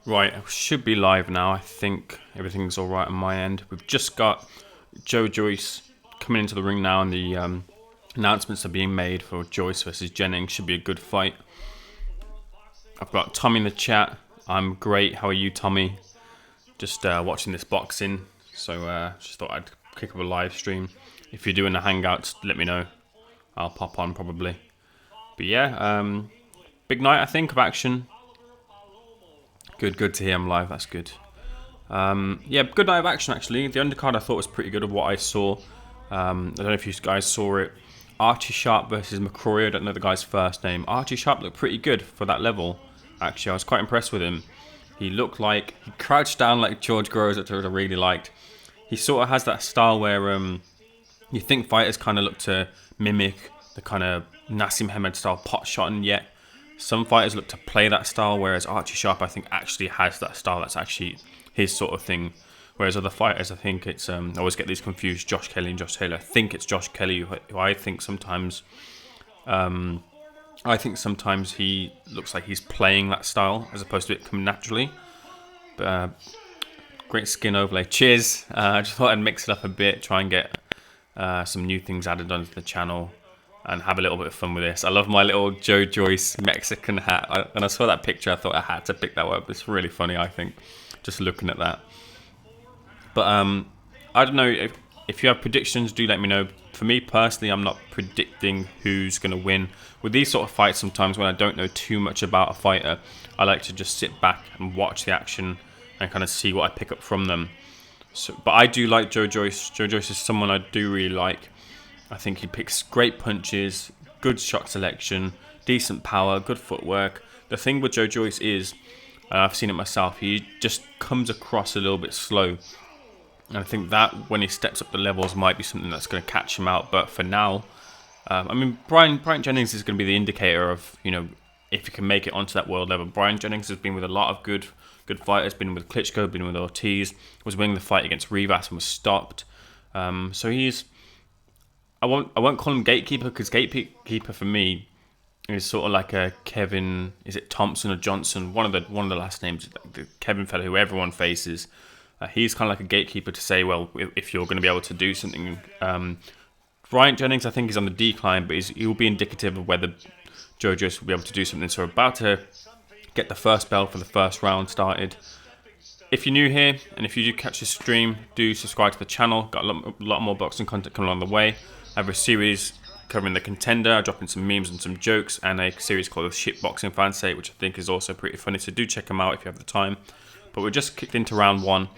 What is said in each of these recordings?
Right, I should be live now. I think everything's all right on my end. We've just got Joe Joyce coming into the ring now, and the announcements are being made for Joyce versus Jennings. Should be a good fight. I've got Tommy in the chat. I'm great. How are you, Tommy? Just watching this boxing. So just thought I'd kick up a live stream. If you're doing a hangout, let me know. I'll pop on probably. But yeah, big night I think of action. Good to hear I'm live. That's good. Yeah, good night of action actually. The undercard I thought was pretty good of what I saw. I don't know if you guys saw it. Archie Sharp versus McCrory. I don't know the guy's first name. Archie Sharp looked pretty good for that level. Actually, I was quite impressed with him. He looked like he crouched down like George Groves, which I really liked. He sort of has that style where you think fighters kind of look to mimic the kind of Nassim Hamed style pot shot, and yet some fighters look to play that style, whereas Archie Sharp I think actually has that style that's actually his sort of thing. Whereas other fighters, I think it's I always get these confused, Josh Kelly and Josh Taylor. I think it's Josh Kelly who I think sometimes he looks like he's playing that style as opposed to it coming naturally. But great skin overlay. Cheers. I just thought I'd mix it up a bit, try and get some new things added onto the channel and have a little bit of fun with this. I love my little Joe Joyce Mexican hat. When I saw that picture, I thought I had to pick that up. It's really funny, I think, just looking at that. But I don't know, if you have predictions, do let me know. For me personally, I'm not predicting who's going to win. With these sort of fights, sometimes when I don't know too much about a fighter, I like to just sit back and watch the action and kind of see what I pick up from them. But I do like Joe Joyce. Joe Joyce is someone I do really like. I think he picks great punches, good shot selection, decent power, good footwork. The thing with Joe Joyce is, and I've seen it myself, he just comes across a little bit slow. And I think that when he steps up the levels might be something that's going to catch him out. But for now, I mean, Bryant Jennings is going to be the indicator of, you know, if he can make it onto that world level. Bryant Jennings has been with a lot of good fighters, been with Klitschko, been with Ortiz, was winning the fight against Rivas and was stopped. So he's, I won't call him gatekeeper, because gatekeeper for me is sort of like a Kevin, is it Thompson or Johnson? One of the last names, the Kevin fellow who everyone faces. He's kind of like a gatekeeper to say, well, if you're going to be able to do something. Bryant Jennings, I think, is on the decline, but he will be indicative of whether Joe Joyce will be able to do something. So we're about to get the first bell for the first round started. If you're new here, and if you do catch this stream, do subscribe to the channel. Got a lot more boxing content coming along the way. I have a series covering the Contender, dropping some memes and some jokes, and a series called Shit Boxing Fan Say, which I think is also pretty funny. So do check them out if you have the time. But we're just kicked into round one,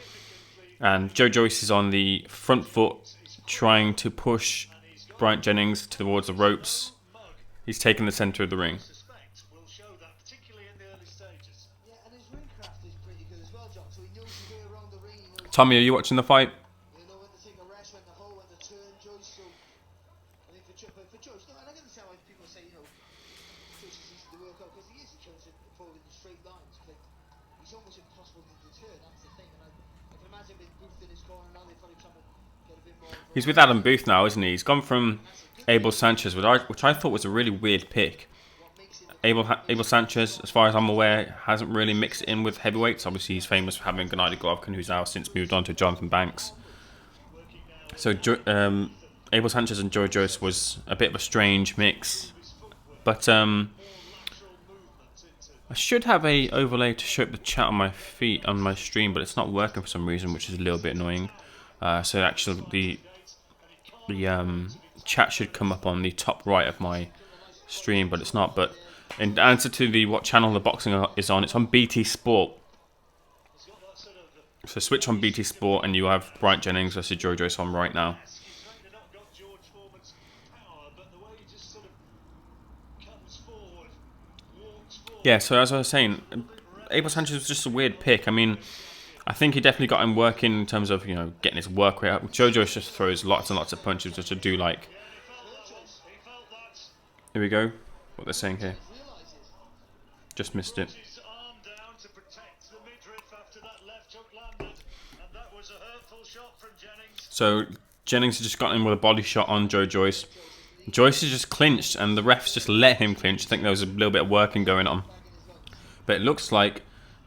and Joe Joyce is on the front foot, trying to push Bryant Jennings towards the ropes. He's taking the center of the ring. Tommy, are you watching the fight? He's with Adam Booth now, isn't he? He's gone from Abel Sanchez, which I thought was a really weird pick. Abel Sanchez, as far as I'm aware, hasn't really mixed it in with heavyweights. Obviously, he's famous for having Gennady Golovkin, who's now since moved on to Jonathan Banks. So Abel Sanchez and Joe Joyce was a bit of a strange mix. But I should have a overlay to show up the chat on my feed on my stream, but it's not working for some reason, which is a little bit annoying. So actually, the chat should come up on the top right of my stream, but it's not. But in answer to what channel the boxing is on, it's on BT Sport. So switch on BT Sport and you have Bryant Jennings versus Joe Joyce on right now. Yeah, so as I was saying, Abel Sanchez was just a weird pick. I mean, I think he definitely got him working in terms of, you know, getting his work rate up. Joe Joyce just throws lots and lots of punches, which I do like. Here we go. What they're saying here. Just missed it. So Jennings has just got in with a body shot on Joe Joyce. Joyce has just clinched, and the refs just let him clinch. I think there was a little bit of working going on. But it looks like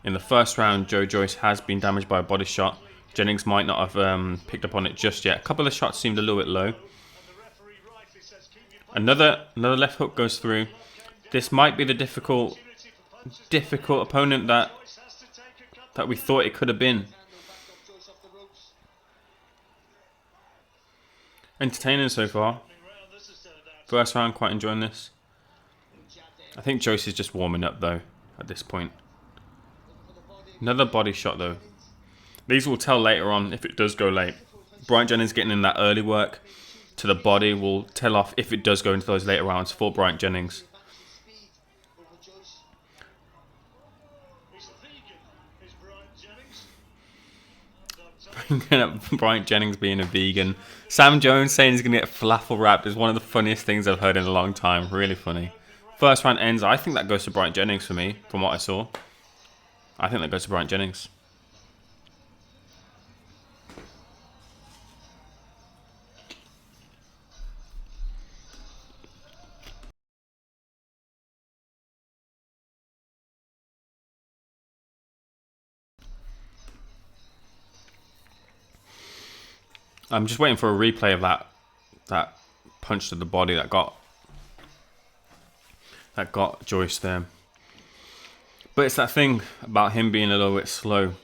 in the first round, Joe Joyce has been damaged by a body shot. Jennings might not have picked up on it just yet. A couple of shots seemed a little bit low. Another left hook goes through. This might be the difficult opponent that we thought it could have been. Entertaining so far. First round, quite enjoying this. I think Joyce is just warming up though at this point. Another body shot though. These will tell later on if it does go late. Bryant Jennings getting in that early work to the body will tell off if it does go into those later rounds for Bryant Jennings. Bringing up Bryant Jennings being a vegan. Sam Jones saying he's going to get falafel wrapped is one of the funniest things I've heard in a long time. Really funny. First round ends. I think that goes to Bryant Jennings for me, from what I saw. I think that goes to Bryant Jennings. I'm just waiting for a replay of that punch to the body that got Joyce there. But it's that thing about him being a little bit slow.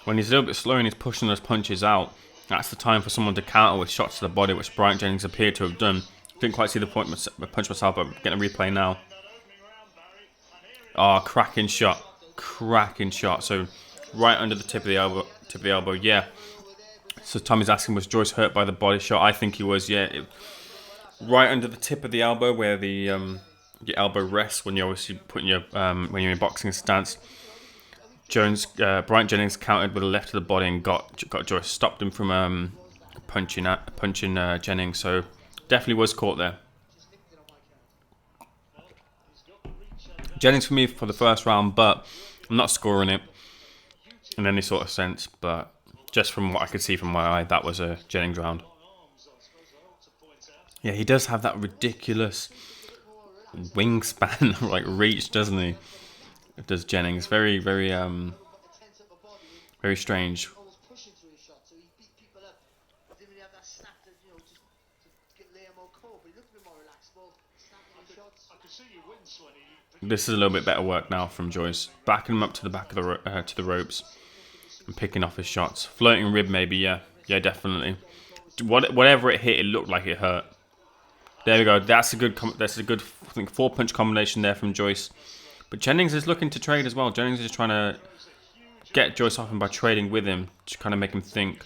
When he's a little bit slow and he's pushing those punches out, that's the time for someone to counter with shots to the body, which Bryant Jennings appeared to have done. Didn't quite see the punch myself, but I'm getting a replay now. Oh, cracking shot. Cracking shot. So right under the tip of the elbow, yeah. So Tommy's asking, was Joyce hurt by the body shot? I think he was, yeah. Right under the tip of the elbow where the your elbow rests when you're obviously putting your when you're in boxing stance. Bryant Jennings countered with a left to the body and got Joyce, stopped him from punching Jennings. So definitely was caught there. Jennings for me for the first round, but I'm not scoring it in any sort of sense. But just from what I could see from my eye, that was a Jennings round. Yeah, he does have that ridiculous wingspan, like reach, doesn't he? It does Jennings. Very, very, very strange. This is a little bit better work now from Joyce, backing him up to the back of to the ropes and picking off his shots. Floating rib, maybe, yeah, definitely. Whatever it hit, it looked like it hurt. There we go. That's a good, I think, 4-punch combination there from Joyce. But Jennings is looking to trade as well. Jennings is trying to get Joyce off him by trading with him to kind of make him think.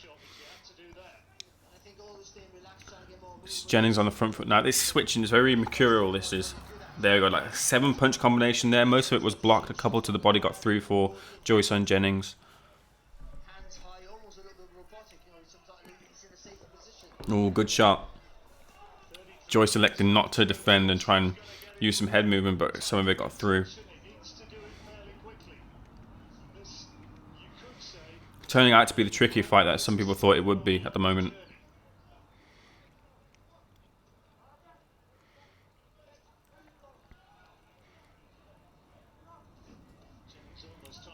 It's Jennings on the front foot now. This switching is very mercurial. This is. There we go. Like a 7-punch combination there. Most of it was blocked. A couple to the body got through for Joyce and Jennings. Oh, good shot. Joyce elected not to defend and try and use some head movement, but some of it got through. Turning out to be the tricky fight that some people thought it would be at the moment.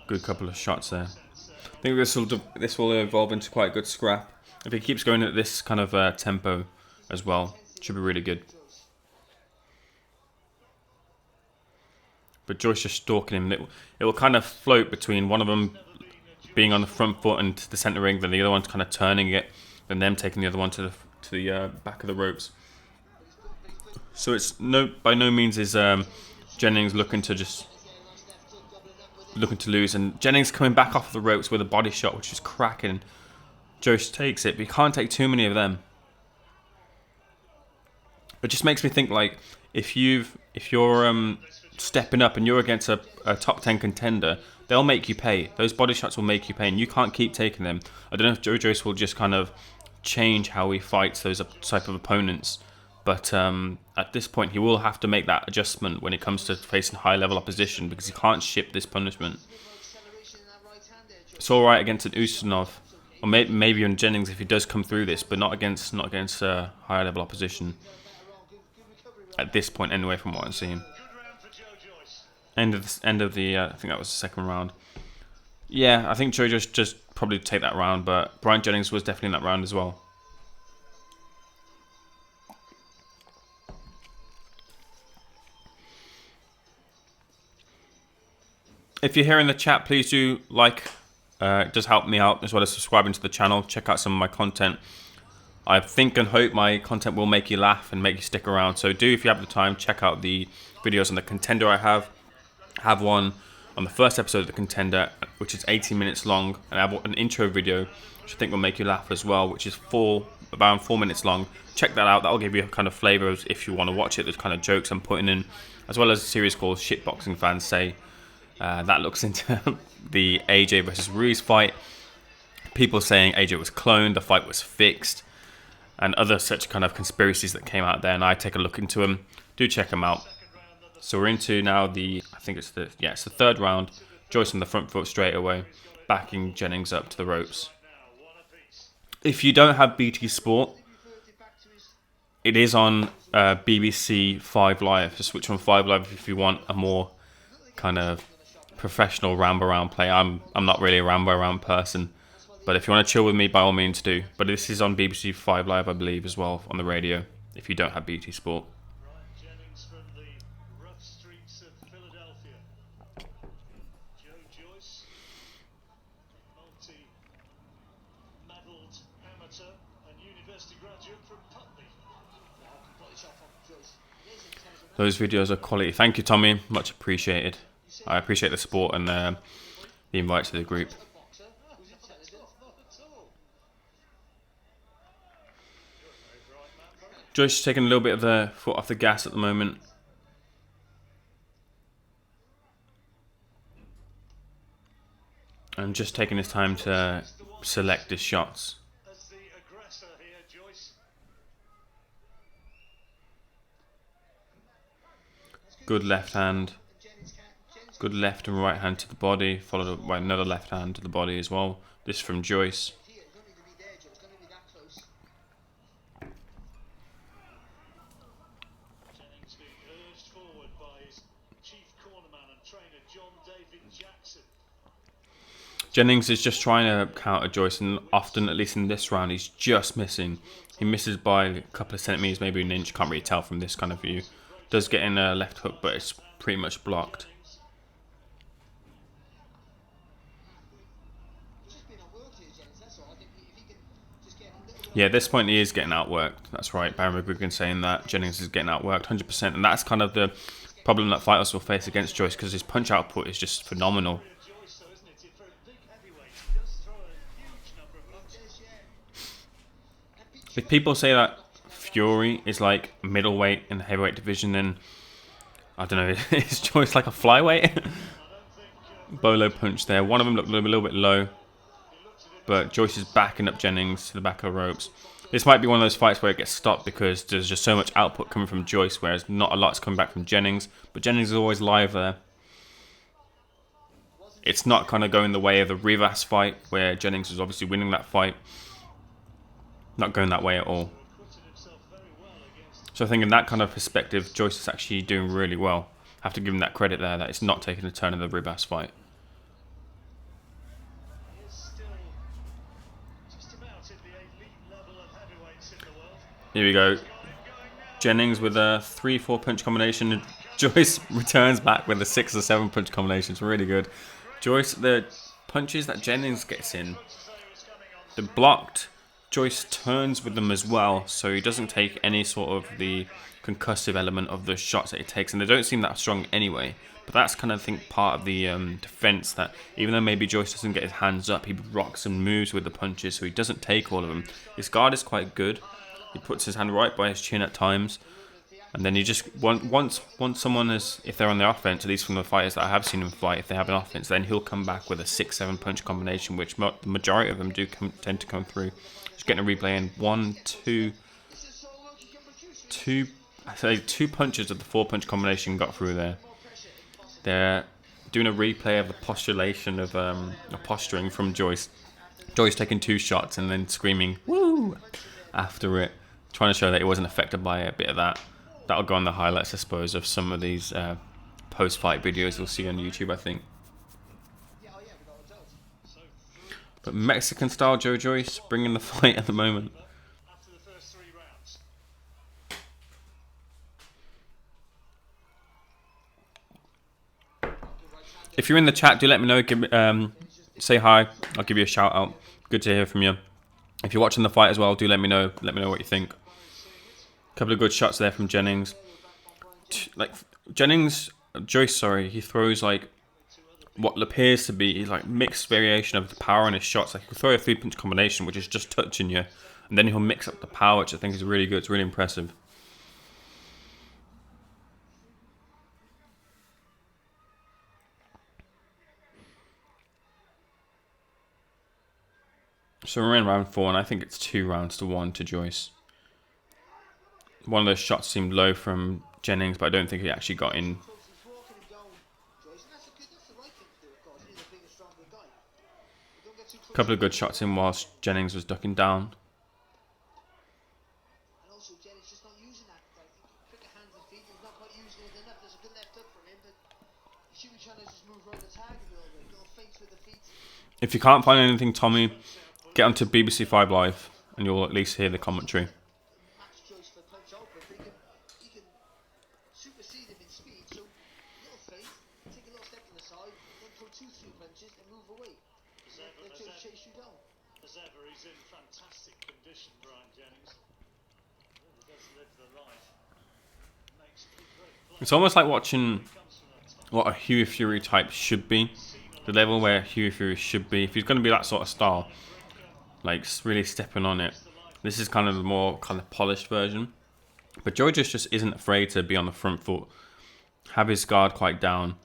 Good couple of shots there. I think this will evolve into quite a good scrap. If he keeps going at this kind of tempo as well, should be really good. But Joyce just stalking him. It will kind of float between one of them being on the front foot and the centre ring, then the other one's kind of turning it, then them taking the other one to the back of the ropes. So it's by no means is Jennings looking to lose, and Jennings coming back off the ropes with a body shot, which is cracking. Joyce takes it, but you can't take too many of them. It just makes me think, like, if you're stepping up and you're against a top 10 contender, they'll make you pay. Those body shots will make you pay, and you can't keep taking them. I don't know if Joe Joyce will just kind of change how he fights those type of opponents, but at this point he will have to make that adjustment when it comes to facing high-level opposition, because he can't ship this punishment. It's all right against an Ustinov, or maybe on Jennings if he does come through this, but not against higher-level opposition. At this point, anyway, from what I'm seeing. End of the I think that was the second round. Yeah, I think Joe just probably take that round, but Bryant Jennings was definitely in that round as well. If you're here in the chat, please do like. It does help me out, as well as subscribing to the channel. Check out some of my content. I think and hope my content will make you laugh and make you stick around. So do, if you have the time, check out the videos on the contender I have. I have one on the first episode of the contender, which is 18 minutes long, and I have an intro video, which I think will make you laugh as well, which is about 4 minutes long. Check that out. That'll give you a kind of flavour of if you want to watch it. There's kind of jokes I'm putting in, as well as a series called Shitboxing Fans Say. That looks into the AJ versus Ruiz fight. People saying AJ was cloned, the fight was fixed, and other such kind of conspiracies that came out there, and I take a look into them. Do check them out. So we're into now I think it's the third round. Joyce on the front foot straight away, backing Jennings up to the ropes. If you don't have BT Sport, it is on BBC 5 Live. So switch on 5 Live if you want a more kind of professional ramble around play. I'm not really a ramble around person, but if you want to chill with me, by all means do. But this is on BBC 5 Live, I believe, as well on the radio. If you don't have BT Sport. Bryant Jennings from the rough streets of Philadelphia. Joe Joyce, multi-medalled amateur and university graduate from Putney. Those videos are quality. Thank you, Tommy. Much appreciated. I appreciate the support and the invite to the group. Joyce is taking a little bit of the foot off the gas at the moment. And just taking his time to select his shots. Good left hand. Good left and right hand to the body, followed by another left hand to the body as well. This from Joyce. Jennings being urged forward by his chief cornerman and trainer John David Jackson. Jennings is just trying to counter Joyce, and often, at least in this round, he's just missing. He misses by a couple of centimetres, maybe an inch. Can't really tell from this kind of view. Does get in a left hook, but it's pretty much blocked. Yeah, at this point he is getting outworked. That's right, Barry McGuigan saying that. Jennings is getting outworked 100%. And that's kind of the problem that fighters will face against Joyce, because his punch output is just phenomenal. If people say that Fury is like middleweight in the heavyweight division, then I don't know, is Joyce like a flyweight? Bolo punch there. One of them looked a little bit low. But Joyce is backing up Jennings to the back of the ropes. This might be one of those fights where it gets stopped because there's just so much output coming from Joyce, whereas not a lot's coming back from Jennings. But Jennings is always live there. It's not kind of going the way of the Rivas fight, where Jennings was obviously winning that fight. Not going that way at all. So I think in that kind of perspective, Joyce is actually doing really well. I have to give him that credit there, that it's not taking a turn in the Rivas fight. Here we go. Jennings with a 3-4 punch combination. Joyce returns back with a 6 or 7 punch combination. It's really good. Joyce, the punches that Jennings gets in, they're blocked. Joyce turns with them as well, so he doesn't take any sort of the concussive element of the shots that he takes, and they don't seem that strong anyway. But that's kind of, I think, part of the defense, that even though maybe Joyce doesn't get his hands up, he rocks and moves with the punches, so he doesn't take all of them. His guard is quite good. He puts his hand right by his chin at times, and then you just once someone is, if they're on their offense, at least from the fighters that I have seen him fight, if they have an offense, then he'll come back with a 6-7 punch combination, which the majority of them do tend to come through. Just getting a replay in 2 punches of the 4 punch combination got through there. They're doing a replay of the postulation of posturing from Joyce. Joyce taking 2 shots and then screaming "woo" after it, trying to show that he wasn't affected by a bit of that. That'll go on the highlights, I suppose, of some of these post-fight videos you'll see on YouTube, I think. But Mexican-style Joe Joyce bringing the fight at the moment. After the first 3 rounds. If you're in the chat, do let me know. Say hi. I'll give you a shout out. Good to hear from you. If you're watching the fight as well, do let me know. Let me know what you think. A couple of good shots there from Jennings. Like Joyce, sorry, he throws like what appears to be like mixed variation of the power in his shots. Like he'll throw a 3-punch combination, which is just touching you, and then he'll mix up the power, which I think is really good. It's really impressive. So we're in round 4, and I think it's 2 rounds to 1 to Joyce. One of those shots seemed low from Jennings, but I don't think he actually got in. A couple of good shots in whilst Jennings was ducking down. If you can't find anything, Tommy, get onto BBC 5 Live and you'll at least hear the commentary. As ever, he's in fantastic condition, Bryant Jennings. Really does live the life. Makes great play. It's almost like watching what a Huey Fury type should be. The level where Huey Fury should be. If he's going to be that sort of style, like really stepping on it. This is kind of the more kind of polished version. But Joe just isn't afraid to be on the front foot, have his guard quite down,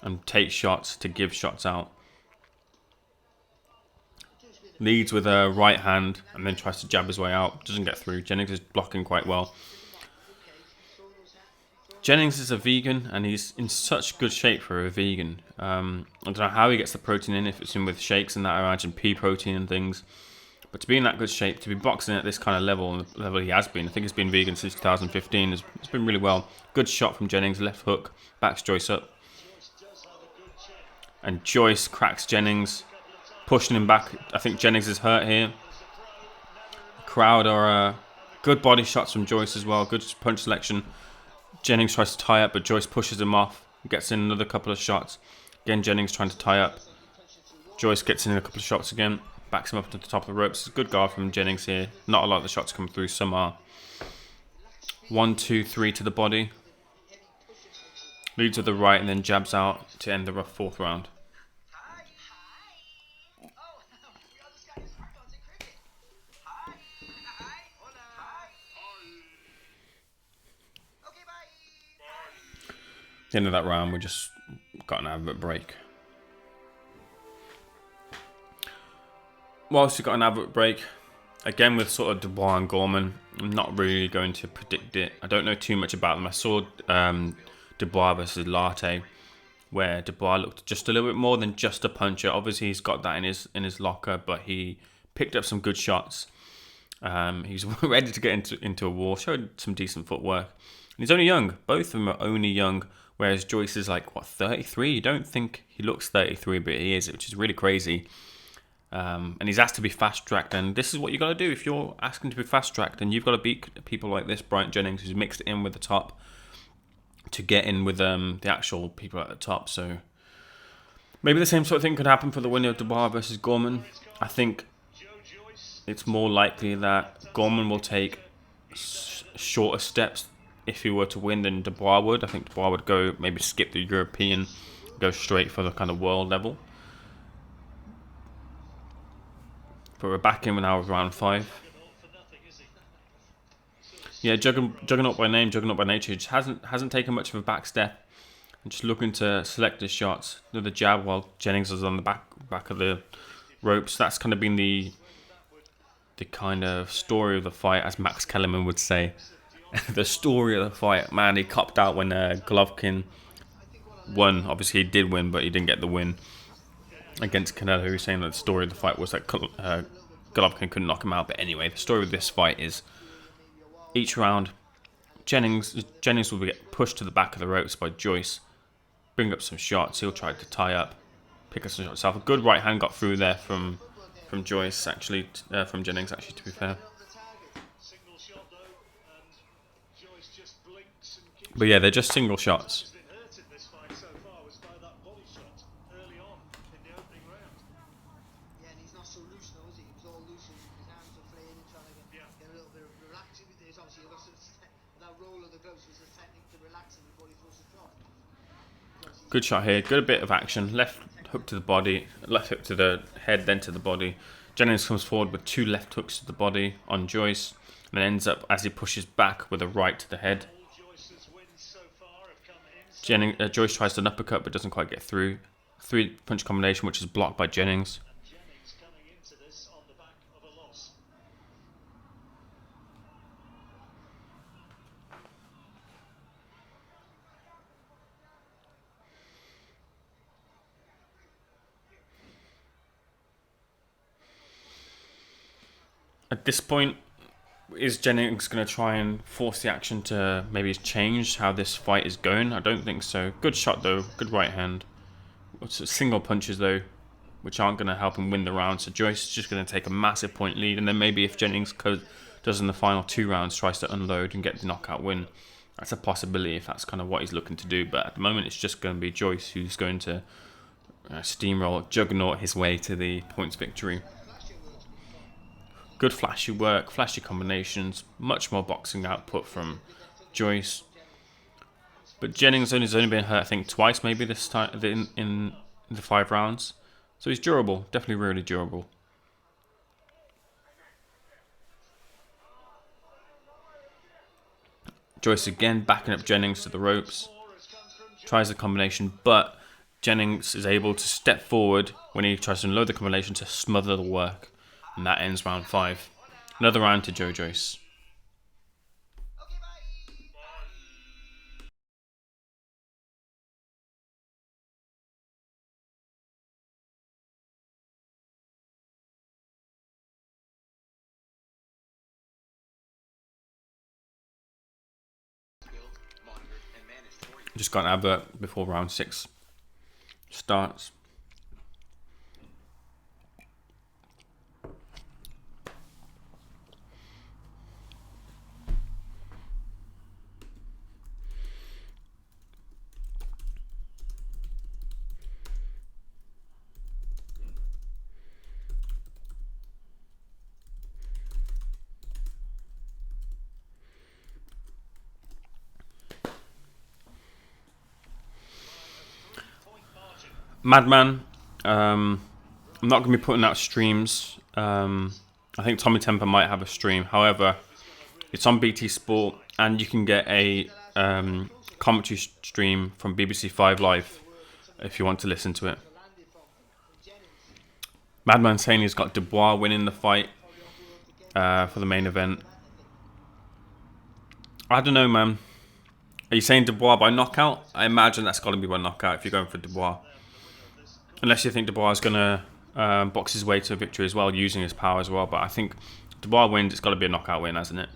and take shots to give shots out. Leads with a right hand and then tries to jab his way out. Doesn't get through. Jennings is blocking quite well. Jennings is a vegan and he's in such good shape for a vegan. I don't know how he gets the protein in, if it's in with shakes and that, I imagine pea protein and things. But to be in that good shape, to be boxing at this kind of level, and the level he has been, I think he's been vegan since 2015, it's been really well. Good shot from Jennings, left hook, backs Joyce up. And Joyce cracks Jennings, pushing him back. I think Jennings is hurt here. Crowd are good body shots from Joyce as well, good punch selection. Jennings tries to tie up, but Joyce pushes him off, gets in another couple of shots. Again, Jennings trying to tie up. Joyce gets in a couple of shots again, backs him up to the top of the ropes. Good guard from Jennings here. Not a lot of the shots come through, some are. 1, 2, 3 to the body. Leads with the right and then jabs out to end the rough 4th round. At the end of that round, we just got an advert break. Whilst we got an advert break, again with sort of Dubois and Gorman, I'm not really going to predict it. I don't know too much about them. I saw Dubois versus Latte, where Dubois looked just a little bit more than just a puncher. Obviously, he's got that in his locker, but he picked up some good shots. He's ready to get into a war. Showed some decent footwork. And he's only young. Both of them are only young. Whereas Joyce is like, what, 33? You don't think he looks 33, but he is, which is really crazy. And he's asked to be fast-tracked, and this is what you got to do. If you're asking to be fast-tracked, and you've got to beat people like this, Bryant Jennings, who's mixed it in with the top, to get in with the actual people at the top. So maybe the same sort of thing could happen for the winner of Dubois versus Gorman. I think it's more likely that Gorman will take shorter steps if he were to win than Dubois would. I think Dubois would go, maybe skip the European, go straight for the kind of world level. But we're back in now with round 5. Yeah, Juggernaut by name, Juggernaut by nature. He just hasn't taken much of a back step. And just looking to select his shots. Another jab while Jennings is on the back of the ropes. That's kind of been the kind of story of the fight, as Max Kellerman would say. The story of the fight. Man, he copped out when Golovkin won. Obviously, he did win, but he didn't get the win against Canelo. He was saying that the story of the fight was that Golovkin couldn't knock him out. But anyway, the story of this fight is each round, Jennings will get pushed to the back of the ropes by Joyce. bring up some shots. He'll try to tie up, pick up some shots himself. A good right hand got through there from Joyce, actually, from Jennings, actually, to be fair. Single shot though, and Joyce just blinks and keeps. But yeah, they're just single shots. Who's been hurt in this fight so far was by that body shot early on in the opening round. Yeah, and he's not so loose now, is he? He was all loose and his arms are flailing, trying to get a little bit of relaxing with this. Obviously, that roll of the gloves was a technique to relax him before he throws the shot. Good shot here. Good bit of action. Left hook to the body, left hook to the head, then to the body. Jennings comes forward with 2 left hooks to the body on Joyce, and then ends up as he pushes back with a right to the head. All Joyce's wins so far have come in. Joyce tries an uppercut but doesn't quite get through. 3-punch combination, which is blocked by Jennings. And Jennings coming into this on the back of a loss. At this point, is Jennings going to try and force the action to maybe change how this fight is going? I don't think so. Good shot though, good right hand. Single punches though, which aren't going to help him win the round. So Joyce is just going to take a massive point lead, and then maybe if Jennings does in the final 2 rounds, tries to unload and get the knockout win. That's a possibility if that's kind of what he's looking to do. But at the moment, it's just going to be Joyce who's going to steamroll, juggernaut his way to the points victory. Good flashy work, flashy combinations, much more boxing output from Joyce. But Jennings has only been hurt, I think, twice maybe this time in the 5 rounds. So he's durable, definitely really durable. Joyce again backing up Jennings to the ropes. Tries the combination, but Jennings is able to step forward when he tries to unload the combination to smother the work. And that ends round 5. Another round to Joe Joyce. Just got an advert before round 6 starts. Madman, I'm not going to be putting out streams. I think Tommy Temper might have a stream. However, it's on BT Sport, and you can get a commentary stream from BBC 5 Live if you want to listen to it. Madman saying he's got Dubois winning the fight for the main event. I don't know, man. Are you saying Dubois by knockout? I imagine that's got to be by knockout if you're going for Dubois. Unless you think Dubois is going to box his way to a victory as well, using his power as well. But I think Dubois wins, it's got to be a knockout win, hasn't it?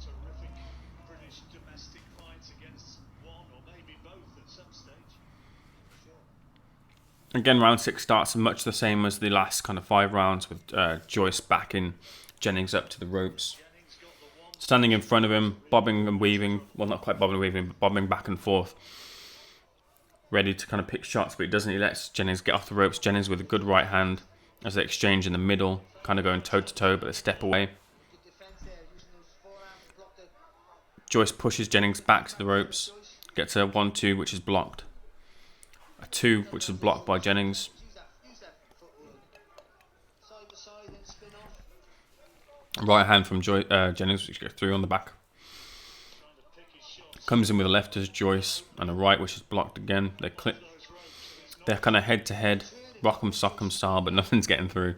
Terrific British domestic fights against one or maybe both at some stage. Again, round 6 starts much the same as the last kind of 5 rounds, with Joyce backing Jennings up to the ropes. Standing in front of him, bobbing and weaving. Well, not quite bobbing and weaving, but bobbing back and forth. Ready to kind of pick shots, but he doesn't. He lets Jennings get off the ropes. Jennings with a good right hand as they exchange in the middle, kind of going toe to toe, but a step away. Joyce pushes Jennings back to the ropes, gets a 1-2, which is blocked. A 2, which is blocked by Jennings. Right hand from Jennings, which gets through on the back. Comes in with a left as Joyce, and a right, which is blocked again. They're kind of head to head, rock'em sock'em style, but nothing's getting through.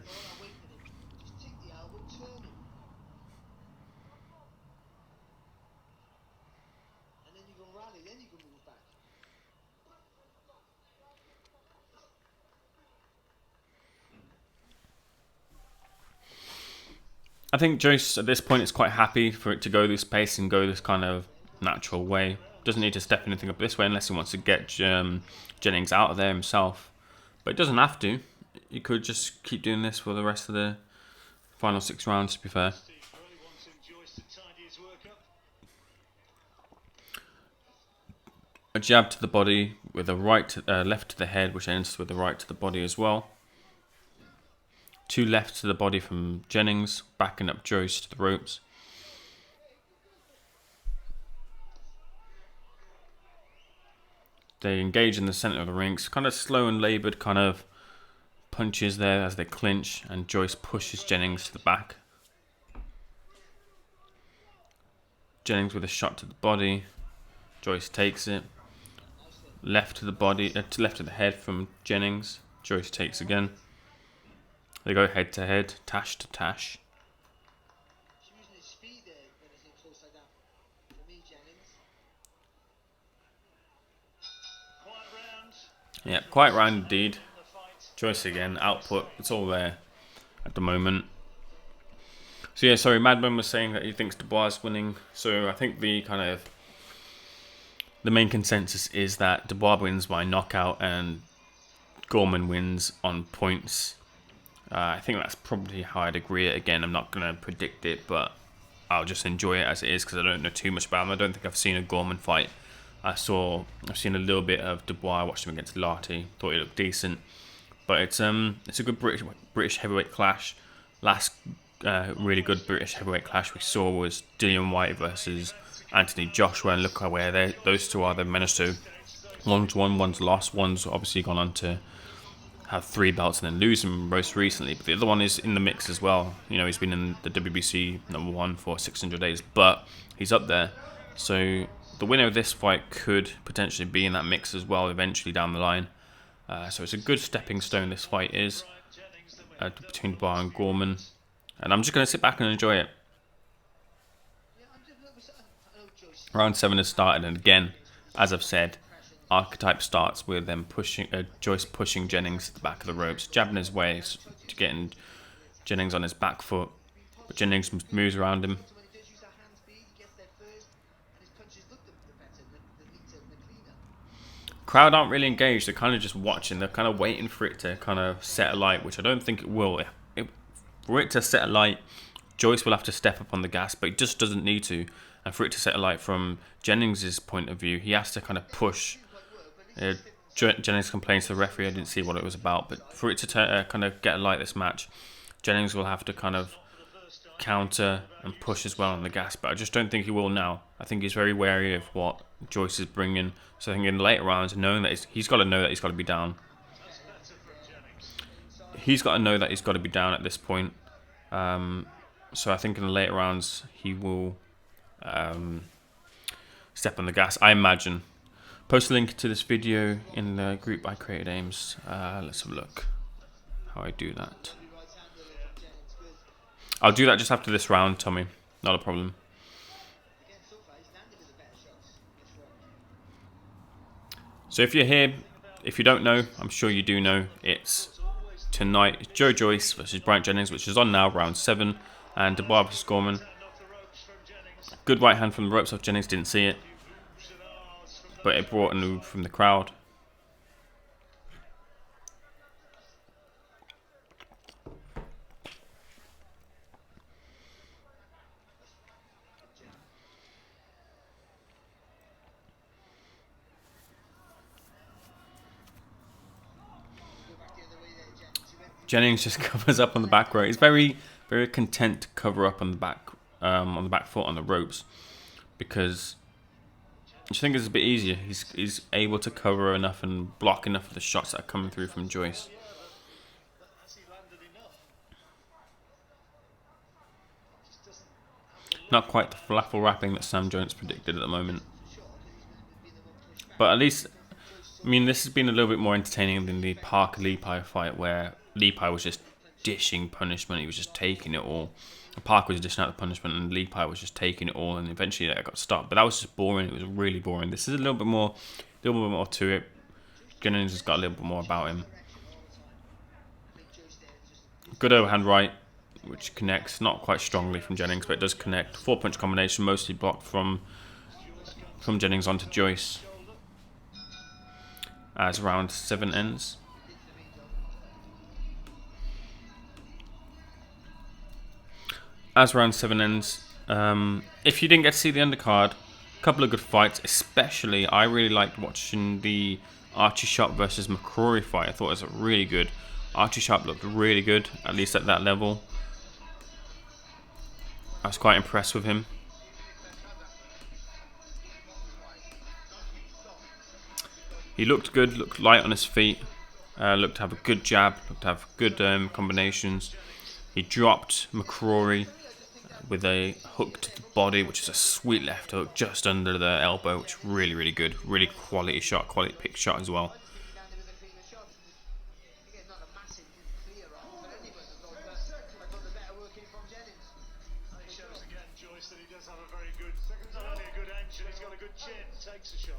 I think Joyce at this point is quite happy for it to go this pace and go this kind of natural way. Doesn't need to step anything up this way unless he wants to get Jennings out of there himself. But it doesn't have to. You could just keep doing this for the rest of the final 6 rounds, to be fair. Really wanting Joyce to tidy his work up. A jab to the body with a left to the head, which ends with a right to the body as well. 2 left to the body from Jennings, backing up Joyce to the ropes. They engage in the center of the ring, kind of slow and laboured kind of punches there as they clinch, and Joyce pushes Jennings to the back. Jennings with a shot to the body. Joyce takes it. Left to the body, left to the head from Jennings. Joyce takes again. They go head to head, tash to tash. She's using his speed there when he's in close like that. For me, Jennings. Quiet round. Yeah, quite round indeed. The fight. Joyce again, output, it's all there at the moment. So yeah, sorry, Madman was saying that he thinks Dubois is winning. So I think the main consensus is that Dubois wins by knockout and Gorman wins on points. I think that's probably how I'd agree it. Again, I'm not going to predict it, but I'll just enjoy it as it is because I don't know too much about him. I don't think I've seen a Gorman fight. I've seen a little bit of Dubois. I watched him against Larty. Thought he looked decent, but it's a good British heavyweight clash. Last really good British heavyweight clash we saw was Dillian Whyte versus Anthony Joshua, and look where those two are. They've managed to 1-1. One's lost. One's obviously gone on to have 3 belts and then lose them most recently. But the other one is in the mix as well. You know, he's been in the WBC #1 for 600 days, but he's up there. So the winner of this fight could potentially be in that mix as well eventually down the line. So it's a good stepping stone, this fight is, between Dubois and Gorman. And I'm just going to sit back and enjoy it. Round 7 has started, and again, as I've said, archetype starts with them Joyce pushing Jennings to the back of the ropes, jabbing his way to getting Jennings on his back foot, but Jennings moves around him. Crowd aren't really engaged. They're kind of just watching. They're kind of waiting for it to kind of set alight, which I don't think it will. For it to set alight, Joyce will have to step up on the gas, but he just doesn't need to. And for it to set alight from Jennings' point of view, he has to kind of push. Jennings complains to the referee, I didn't see what it was about, but for it to kind of get alight this match, Jennings will have to kind of counter and push as well on the gas, but I just don't think he will now. I think he's very wary of what Joyce is bringing, so I think in the later rounds, knowing that he's got to know that he's got to be down. He's got to know that he's got to be down at this point. So I think in the later rounds, he will step on the gas, I imagine. Post a link to this video in the group I created, Ames. Let's have a look how I do that. I'll do that just after this round, Tommy. Not a problem. So if you're here, if you don't know, I'm sure you do know, it's tonight Joe Joyce versus Bryant Jennings, which is on now, round 7, and Dubois versus Gorman. Good right hand from the ropes off Jennings, didn't see it, but it brought a move from the crowd. Jennings just covers up on the back row. He's very, very content to cover up on the back foot on the ropes, because I just think it's a bit easier. He's able to cover enough and block enough of the shots that are coming through from Joyce. Not quite the falafel wrapping that Sam Jones predicted at the moment, but at least, I mean, this has been a little bit more entertaining than the Parker-Lepi fight, where Lepi was just dishing punishment. He was just taking it all. Parker was dishing out the punishment, and Lepi was just taking it all, and eventually that got stopped. But that was just boring. It was really boring. This is a little bit more to it. Jennings has got a little bit more about him. Good overhand right, which connects, not quite strongly from Jennings, but it does connect. 4-punch combination, mostly blocked from from Jennings onto Joyce as round 7 ends. As round 7 ends, if you didn't get to see the undercard, a couple of good fights. Especially, I really liked watching the Archie Sharp versus McCrory fight. I thought it was really good. Archie Sharp looked really good, at least at that level. I was quite impressed with him. He looked good, looked light on his feet, looked to have a good jab, looked to have good combinations. He dropped McCrory with a hook to the body, which is a sweet left hook just under the elbow, which is really, really good. Really quality shot, quality pick shot as well. He shows again, Joyce, that he does have a very good, not only a good action, he's got a good chin, takes a shot.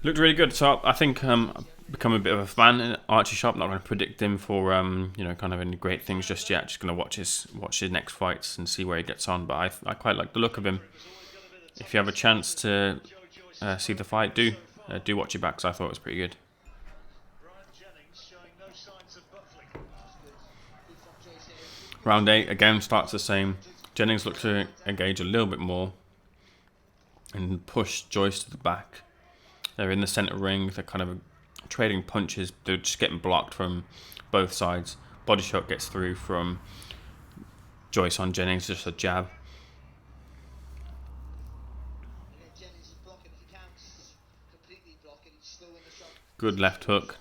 Looked really good. So I think I've become a bit of a fan in Archie Sharp. Not going to predict him for kind of any great things just yet. Just going to watch his next fights and see where he gets on. But I quite like the look of him. If you have a chance to see the fight, do watch it back, because I thought it was pretty good. Bryant Jennings showing no signs of buckling. Round 8 again starts the same. Jennings looks to engage a little bit more and push Joyce to the back. They're in the centre ring. They're kind of trading punches. They're just getting blocked from both sides. Body shot gets through from Joyce on Jennings, just a jab. Good left hook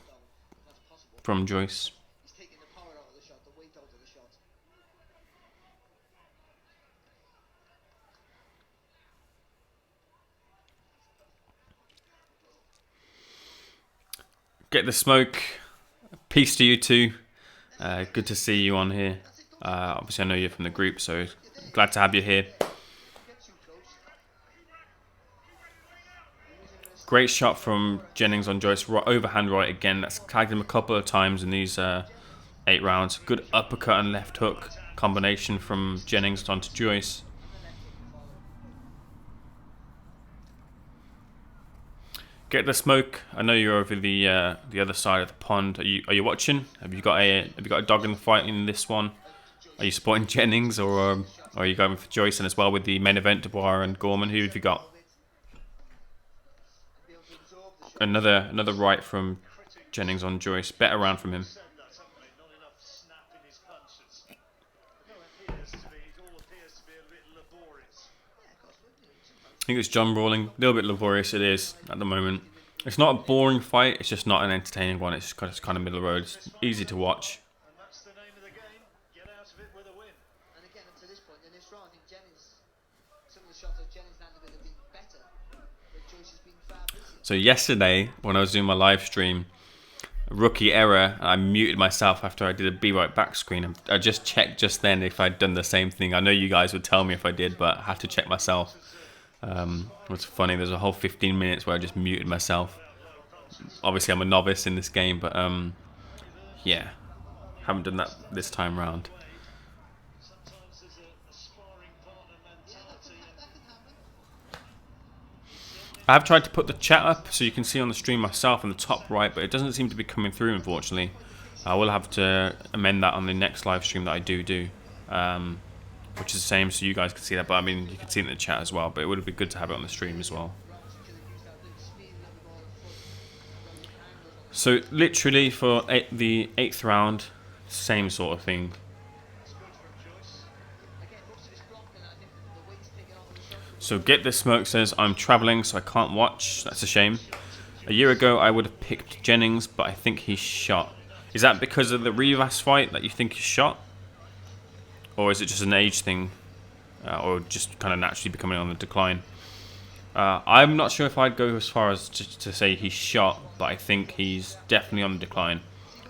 from Joyce. Get the smoke. Peace to you two. Good to see you on here. Obviously, I know you're from the group, so glad to have you here. Great shot from Jennings on Joyce. Overhand right again. That's tagged him a couple of times in these 8 rounds. Good uppercut and left hook combination from Jennings onto Joyce. Get the smoke. I know you're over the other side of the pond. Are you watching? Have you got a dog in the fight in this one? Are you supporting Jennings, or are you going for Joyce? And as well with the main event, Dubois and Gorman, who have you got? Another right from Jennings on Joyce. Better round from him. I think it's John brawling. A little bit laborious it is at the moment. It's not a boring fight. It's just not an entertaining one. It's kind of middle of the road. It's easy to watch. And that's the name of the game. Get out of it with a win. And again, up to this point in this round, I think Jennings, some of the shots that Jennings landed have been better, but Joyce has been far busier. So yesterday, when I was doing my live stream, rookie error, I muted myself after I did a be right back screen. I just checked just then if I'd done the same thing. I know you guys would tell me if I did, but I had to check myself. What's funny, there's a whole 15 minutes where I just muted myself. Obviously I'm a novice in this game, but yeah, haven't done that this time round. Sometimes there's a sparring partner mentality. I have tried to put the chat up so you can see on the stream myself in the top right, but it doesn't seem to be coming through, unfortunately. I will have to amend that on the next live stream that I do, which is the same, so you guys can see that. But I mean, you can see it in the chat as well, but it would be good to have it on the stream as well. So literally for the 8th round, same sort of thing. So Get the Smoke says, I'm travelling so I can't watch. That's a shame. A year ago I would have picked Jennings, but I think he's shot. Is that because of the Rivas fight that you think he's shot? Or is it just an age thing? Or just kind of naturally becoming on the decline? I'm not sure if I'd go as far as to say he's shot, but I think he's definitely on the decline.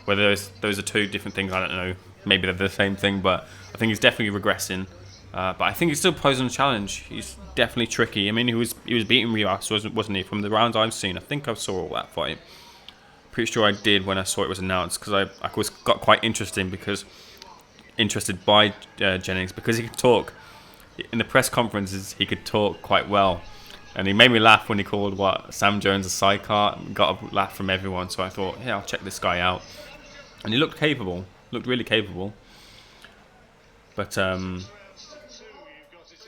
Whether those are two different things, I don't know. Maybe they're the same thing, but I think he's definitely regressing. But I think he's still posing a challenge. He's definitely tricky. I mean, he was beating Rivas, wasn't he? From the rounds I've seen, I think I saw all that fight. Pretty sure I did when I saw it was announced, because I got quite interested by Jennings, because he could talk. In the press conferences, he could talk quite well. And he made me laugh when he called Sam Jones a sidecar. Got a laugh from everyone, so I thought, yeah, I'll check this guy out. And he looked capable, looked really capable. But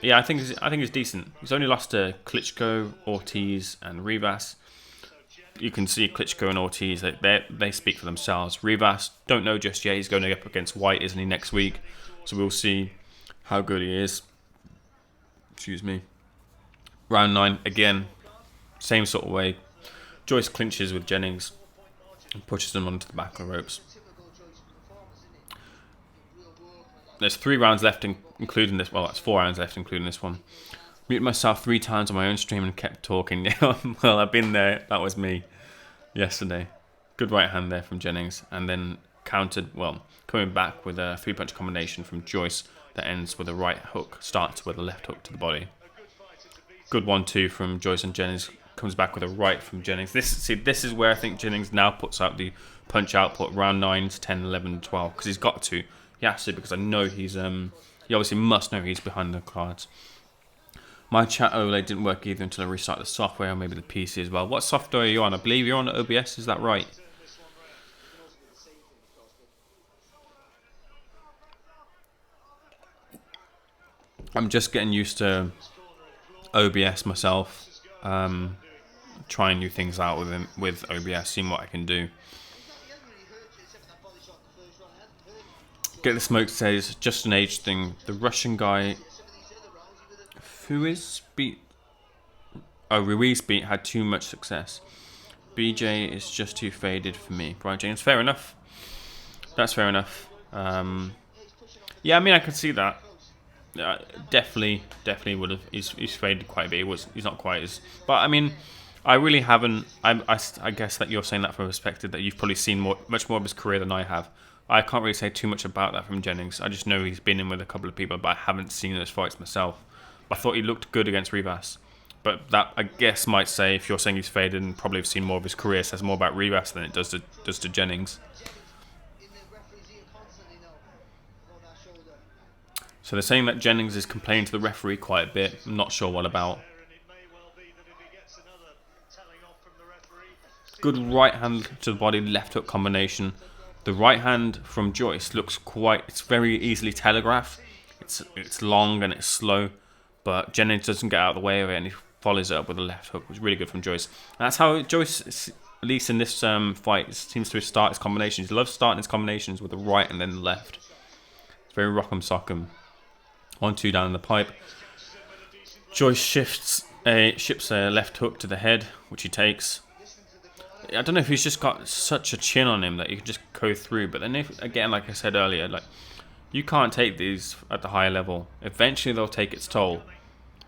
yeah, I think he's decent. He's only lost to Klitschko, Ortiz, and Rivas. You can see Klitschko and Ortiz, they speak for themselves. Rivas, don't know just yet. He's going up against White, isn't he, next week? So we'll see how good he is. Excuse me. Round 9, again, same sort of way. Joyce clinches with Jennings and pushes them onto the back of the ropes. There's 3 rounds left, including this. Well, that's 4 rounds left, including this one. Muted myself 3 times on my own stream and kept talking. Well, I've been there. That was me yesterday. Good right hand there from Jennings, and then countered. Well, coming back with a 3-punch combination from Joyce that ends with a right hook, starts with a left hook to the body. Good 1-2 from Joyce, and Jennings comes back with a right from Jennings. This is where I think Jennings now puts out the punch output. Round 9 to 10, 11, 12, because he's got to. He has to, because I know he's he obviously must know he's behind the cards. My chat overlay didn't work either until I restarted the software, or maybe the PC as well. What software are you on? I believe you're on OBS, is that right? I'm just getting used to OBS myself. Trying new things out with OBS, seeing what I can do. Get the Smoke says, just an age thing. The Russian guy, Ruiz beat, had too much success. BJ is just too faded for me. Bryant Jennings, fair enough. That's fair enough. Yeah, I mean, I could see that. Definitely would have. He's faded quite a bit. He's not quite as. But I mean, I really haven't. I guess that you're saying that from a perspective that you've probably seen much more of his career than I have. I can't really say too much about that from Jennings. I just know he's been in with a couple of people, but I haven't seen those fights myself. I thought he looked good against Rivas. But that, I guess, might say, if you're saying he's faded and probably have seen more of his career, says more about Rivas than it does to Jennings. So they're saying that Jennings is complaining to the referee quite a bit. I'm not sure what about. Good right hand to the body, left hook combination. The right hand from Joyce looks it's very easily telegraphed. It's long and it's slow, but Jennings doesn't get out of the way of it, and he follows it up with a left hook, which is really good from Joyce. And that's how Joyce, at least in this fight, seems to start his combinations. He loves starting his combinations with the right and then the left. It's very rock'em sock'em. 1-2 down in the pipe. Joyce ships a left hook to the head, which he takes. I don't know if he's just got such a chin on him that you can just go through. But then, again, like I said earlier, like you can't take these at the higher level. Eventually, they'll take its toll.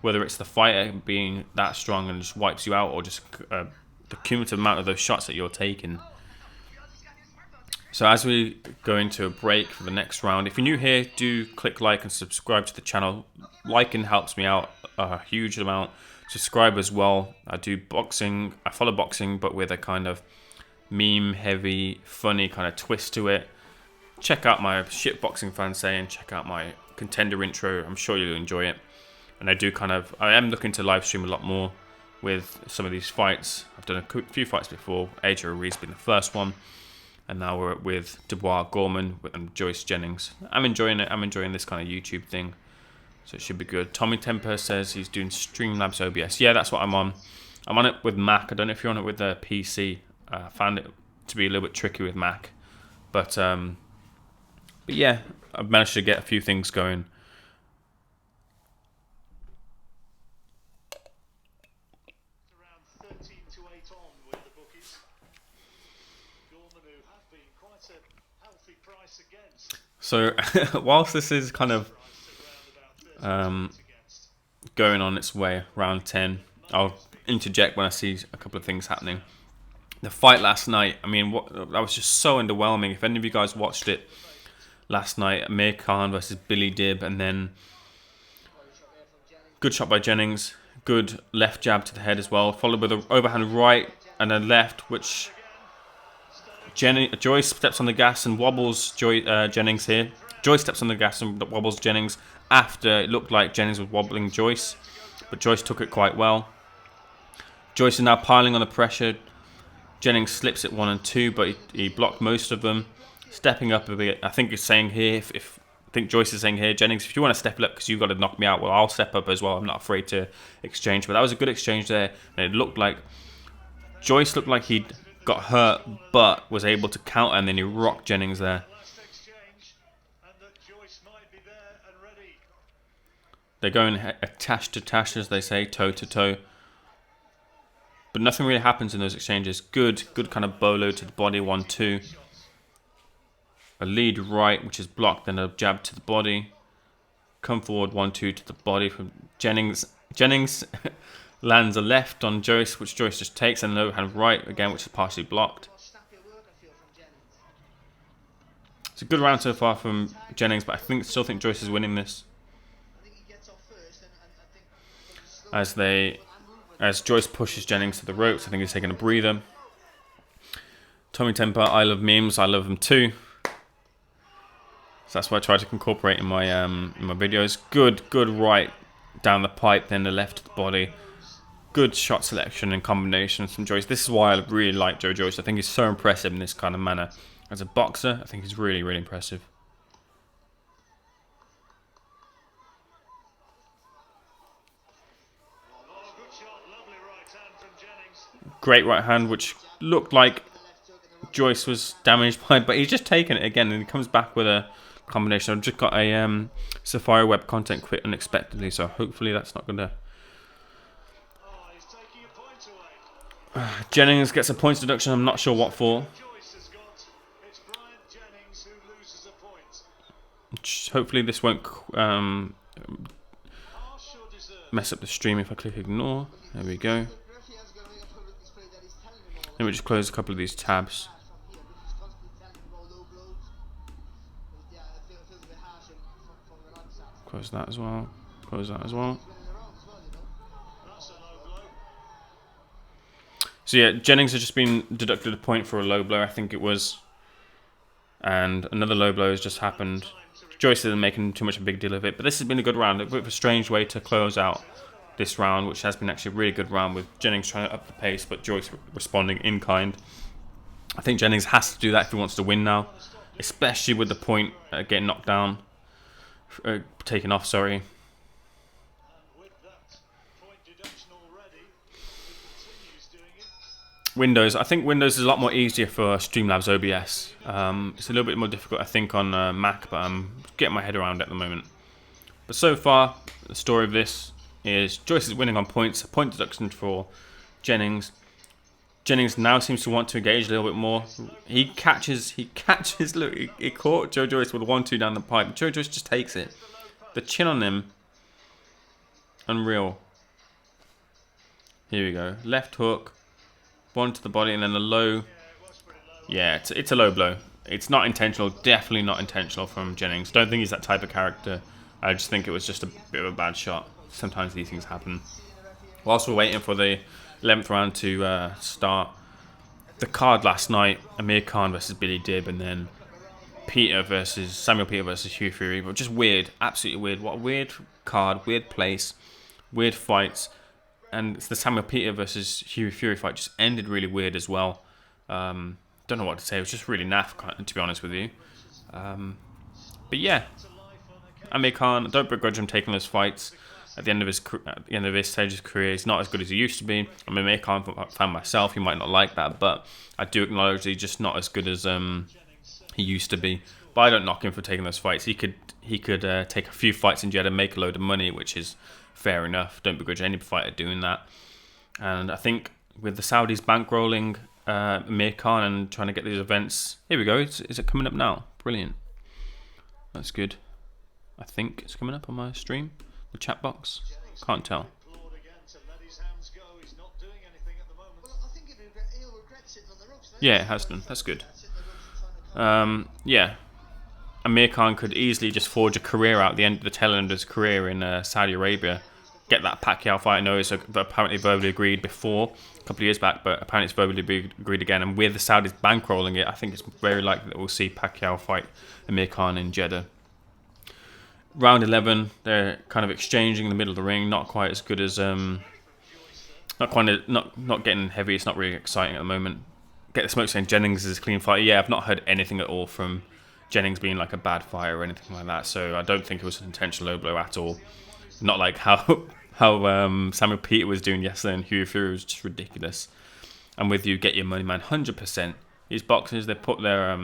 Whether it's the fighter being that strong and just wipes you out, or just the cumulative amount of those shots that you're taking. So as we go into a break for the next round, if you're new here, do click like and subscribe to the channel. Liking helps me out a huge amount. Subscribe as well. I do boxing. I follow boxing, but with a kind of meme-heavy, funny kind of twist to it. Check out my shit boxing fan saying. Check out my contender intro. I'm sure you'll enjoy it. And I am looking to live stream a lot more with some of these fights. I've done a few fights before. AJ Ruiz being the first one. And now we're with Dubois Gorman and Joyce Jennings. I'm enjoying it. I'm enjoying this kind of YouTube thing. So it should be good. Tommy Temper says he's doing Streamlabs OBS. Yeah, that's what I'm on. I'm on it with Mac. I don't know if you're on it with the PC. I found it to be a little bit tricky with Mac. But yeah, I've managed to get a few things going. Around 13-8 on with the bookies. Gorman, who have been quite a healthy price against. So whilst this is kind of going on its way, round 10, I'll interject when I see a couple of things happening. The fight last night, I mean, that was just so underwhelming. If any of you guys watched it last night, Amir Khan versus Billy Dib, and then good shot by Jennings, good left jab to the head as well, followed with an overhand right and a left, which Joyce steps on the gas and wobbles Jennings here. Joyce steps on the gas and wobbles Jennings after it looked like Jennings was wobbling Joyce, but Joyce took it quite well. Joyce is now piling on the pressure. Jennings slips at 1 and 2, but he blocked most of them. Stepping up a bit. I think it's saying here, I think Joyce is saying here, Jennings, if you want to step it up because you've got to knock me out, well, I'll step up as well. I'm not afraid to exchange. But that was a good exchange there. And it looked like Joyce looked like he'd got hurt, but was able to counter, and then he rocked Jennings there. Last exchange, and that Joyce might be there and ready. They're going tash to tash, as they say, toe to toe. But nothing really happens in those exchanges. Good kind of bolo to the body, 1-2. A lead right, which is blocked, then a jab to the body. Come forward, 1-2 to the body from Jennings. Jennings lands a left on Joyce, which Joyce just takes, and an overhand right again, which is partially blocked. It's a good round so far from Jennings, but I still think Joyce is winning this. As Joyce pushes Jennings to the ropes, I think he's taking a breather. Tommy Temper, I love memes, I love them too. So that's what I try to incorporate in my videos. Good right down the pipe, then the left to the body. Good shot selection and combinations from Joyce. This is why I really like Joe Joyce. I think he's so impressive in this kind of manner. As a boxer, I think he's really, really impressive. Great right hand, which looked like Joyce was damaged by, but he's just taken it again, and he comes back with a combination. I've just got a Sapphire Web content quit unexpectedly, so hopefully that's not going to... Jennings gets a points deduction, I'm not sure what for. Hopefully this won't mess up the stream if I click ignore. There we go. Let me just close a couple of these tabs. Close that as well. Close that as well. So yeah, Jennings has just been deducted a point for a low blow, I think it was. And another low blow has just happened. Joyce isn't making too much of a big deal of it, but this has been a good round. A bit of a strange way to close out this round, which has been actually a really good round with Jennings trying to up the pace, but Joyce responding in kind. I think Jennings has to do that if he wants to win now, especially with the point getting knocked down, taken off, sorry. Windows. I think Windows is a lot more easier for Streamlabs OBS. It's a little bit more difficult, I think, on Mac, but I'm getting my head around it at the moment. But so far, the story of this is Joyce is winning on points. A point deduction for Jennings. Jennings now seems to want to engage a little bit more. He catches, look, he caught Joe Joyce with a 1-2 down the pipe. Joe Joyce just takes it. The chin on him, unreal. Here we go. Left hook. One to the body and then a low. Yeah, it's a low blow. It's not intentional, definitely not intentional from Jennings. Don't think he's that type of character. I just think it was just a bit of a bad shot. Sometimes these things happen. Whilst we're waiting for the 11th round to start, the card last night, Amir Khan versus Billy Dibb, and then Samuel Peter versus Hugh Fury. But just weird, absolutely weird. What a weird card, weird place, weird fights. And the Samuel Peter versus Hugh Fury fight just ended really weird as well. Don't know what to say. It was just really naff, to be honest with you. But yeah, Amir Khan, don't begrudge him taking those fights. At the end of his stage of his career, he's not as good as he used to be. I'm an Amir Khan fan myself. You might not like that, but I do acknowledge he's just not as good as he used to be. But I don't knock him for taking those fights. He could take a few fights in Jeddah, make a load of money, which is fair enough. Don't begrudge any fighter doing that. And I think with the Saudis bankrolling Amir Khan and trying to get these events, here we go. Is it coming up now? Brilliant. That's good. I think it's coming up on my stream, the chat box. Can't tell. Yeah, it has done. That's good. Yeah. Amir Khan could easily just forge a career out the end of the tail end of his career in Saudi Arabia. Get that Pacquiao fight. I know it's apparently verbally agreed before, a couple of years back, but apparently it's verbally agreed again. And with the Saudis bankrolling it, I think it's very likely that we'll see Pacquiao fight Amir Khan in Jeddah. Round 11, they're kind of exchanging in the middle of the ring. Not quite as good as not getting heavy. It's not really exciting at the moment. Get the smoke saying Jennings is a clean fighter. Yeah, I've not heard anything at all from Jennings being like a bad fighter or anything like that. So I don't think it was an intentional low blow at all. Not like how Samuel Peter was doing yesterday, and Huey Fury was just ridiculous. And with you, get your money, man, 100%. These boxers, they put their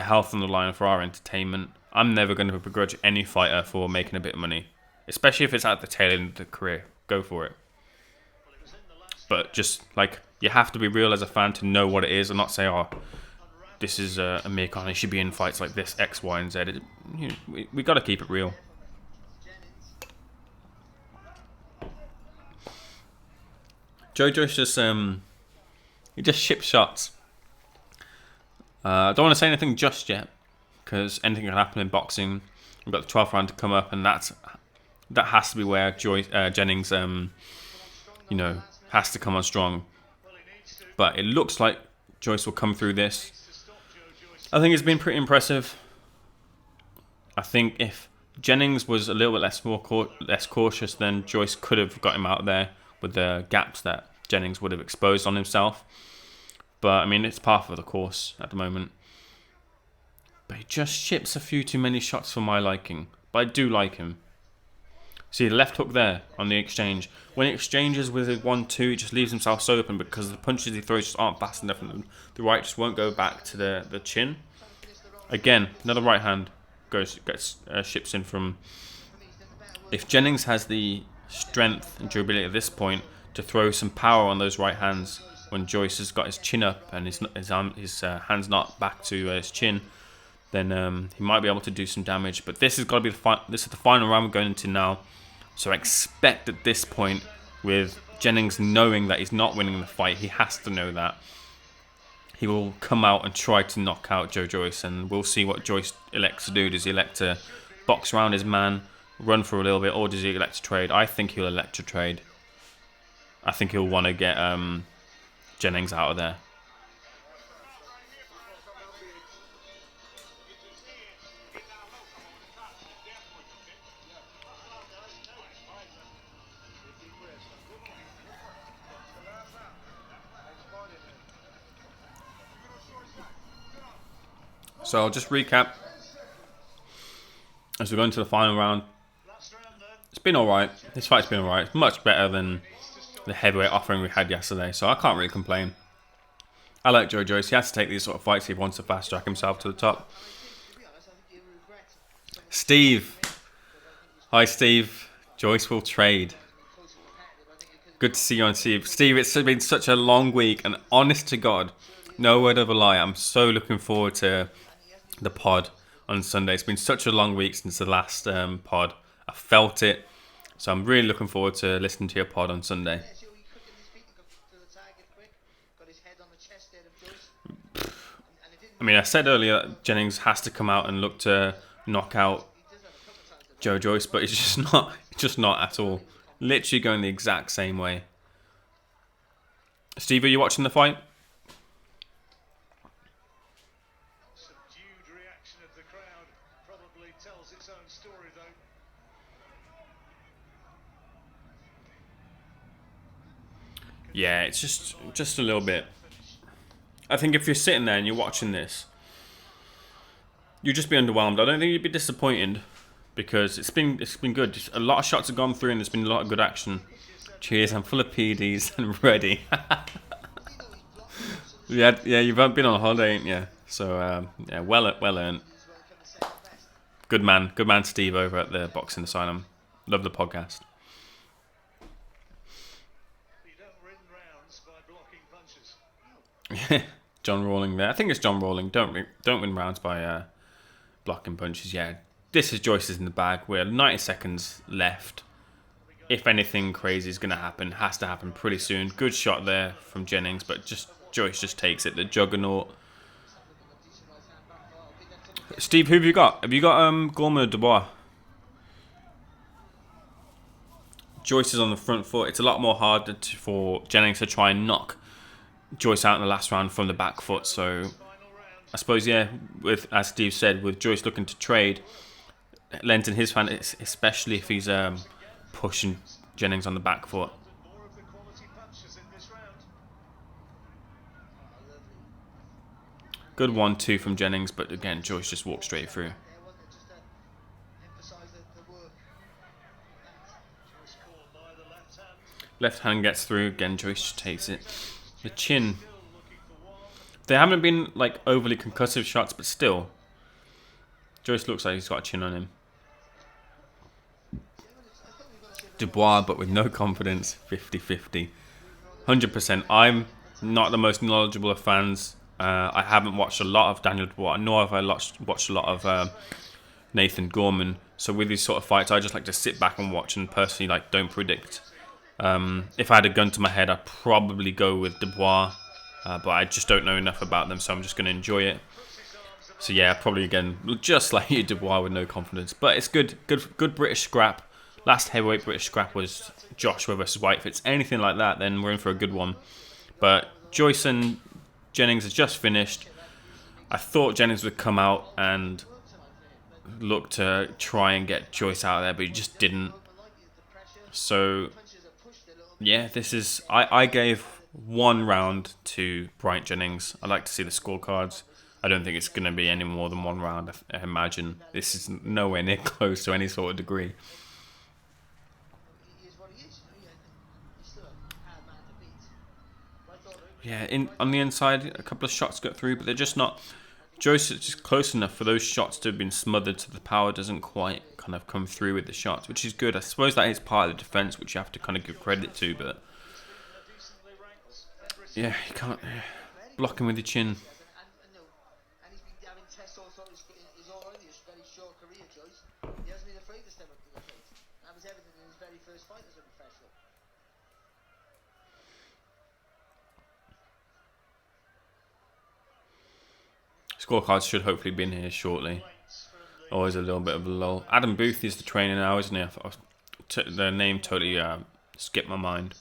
health on the line for our entertainment. I'm never going to begrudge any fighter for making a bit of money, especially if it's at the tail end of the career. Go for it. But just like, you have to be real as a fan to know what it is, and not say, oh, this is Amir Khan, he should be in fights like this, X, Y, and Z. We got to keep it real. Joe Joyce just he just ships shots. I don't want to say anything just yet, because anything can happen in boxing. We've got the 12th round to come up, and that has to be where Jennings, has to come on strong. But it looks like Joyce will come through this. I think it's been pretty impressive. I think if Jennings was a little bit less cautious, then Joyce could have got him out there with the gaps that Jennings would have exposed on himself. But I mean, it's par for the course at the moment. But he just ships a few too many shots for my liking. But I do like him. See the left hook there on the exchange. When he exchanges with a 1-2, he just leaves himself so open because the punches he throws just aren't fast enough, and the right just won't go back to the chin. Again, another right hand ships in from. If Jennings has the strength and durability at this point to throw some power on those right hands when Joyce has got his chin up and his hands not back to his chin, then he might be able to do some damage. But this has got to be this is the final round we're going into now. So I expect at this point, with Jennings knowing that he's not winning the fight, he has to know that, he will come out and try to knock out Joe Joyce, and we'll see what Joyce elects to do. Does he elect to box around his man, run for a little bit, or does he elect to trade? I think he'll elect to trade. I think he'll want to get Jennings out of there. So I'll just recap as we go into the final round. It's been alright. This fight's been alright. It's much better than the heavyweight offering we had yesterday, so I can't really complain. I like Joe Joyce. He has to take these sort of fights if he wants to fast track himself to the top. Steve. Hi, Steve. Joyce will trade. Good to see you on, Steve. Steve, it's been such a long week, and honest to God, no word of a lie, I'm so looking forward to the pod on Sunday. It's been such a long week since the last pod. I felt it. So I'm really looking forward to listening to your pod on Sunday. I mean, I said earlier that Jennings has to come out and look to knock out Joe Joyce, but it's just not at all. Literally going the exact same way. Steve, are you watching the fight? Subdued reaction of the crowd probably tells its own story, though. Yeah, it's just a little bit. I think if you're sitting there and you're watching this, you'd just be underwhelmed. I don't think you'd be disappointed because it's been good. Just a lot of shots have gone through and there's been a lot of good action. Cheers, I'm full of PDs and ready. yeah, you've been on holiday, ain't you? So yeah, well earned. Good man, Steve over at the Boxing Asylum. Love the podcast. You don't win rounds by blocking punches. John Rawling there. I think it's John Rawling. Don't win rounds by blocking punches. Yeah, this is Joyce's in the bag. We're 90 seconds left. If anything crazy is going to happen, has to happen pretty soon. Good shot there from Jennings, but Joyce just takes it. The juggernaut. Steve, who have you got? Have you got Gorman or Dubois? Joyce is on the front foot. It's a lot more harder for Jennings to try and knock Joyce out in the last round from the back foot. So I suppose, yeah, as Steve said, with Joyce looking to trade, lends in his fan, especially if he's pushing Jennings on the back foot. Good 1-2 from Jennings, but again, Joyce just walked straight through. There wasn't it just to emphasise the work. Joyce caught by the left hand. Left hand gets through, again, Joyce takes it. The chin. Still looking for one. They haven't been like overly concussive shots, but still. Joyce looks like he's got a chin on him. Dubois, but with no confidence, 50-50. 100%. I'm not the most knowledgeable of fans. I haven't watched a lot of Daniel Dubois, nor have I watched a lot of Nathan Gorman. So with these sort of fights, I just like to sit back and watch and personally like don't predict. If I had a gun to my head, I'd probably go with Dubois, but I just don't know enough about them, so I'm just going to enjoy it. So yeah, probably again, just like you, Dubois with no confidence. But it's good British scrap. Last heavyweight British scrap was Joshua versus White. If it's anything like that, then we're in for a good one. But Joyce and Jennings has just finished. I thought Jennings would come out and look to try and get Joyce out of there, but he just didn't. So yeah, this is... I gave 1 round to Bryant Jennings. I like to see the scorecards. I don't think it's going to be any more than 1 round. I imagine this is nowhere near close to any sort of degree. He is what he is. He's still a hard man to beat. But I thought Yeah, on the inside, a couple of shots got through, but they're just not... Joyce is just close enough for those shots to have been smothered, so the power doesn't quite kind of come through with the shots, which is good. I suppose that is part of the defence, which you have to kind of give credit to, but... Yeah, you can't... block him with your chin. and he's been having tests all throughout his already a very short career, Joyce. He hasn't been afraid to step up to the plate. That was evident in his very first fight as a professional. Scorecards should hopefully be in here shortly. Always a little bit of a lull. Adam Booth is the trainer now, isn't he? The name totally skipped my mind.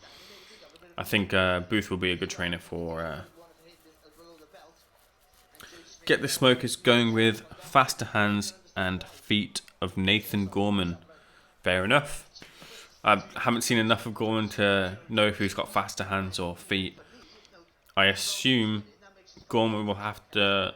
I think Booth will be a good trainer for... Get the Smokers going with faster hands and feet of Nathan Gorman. Fair enough. I haven't seen enough of Gorman to know if he's got faster hands or feet. I assume Gorman will have to,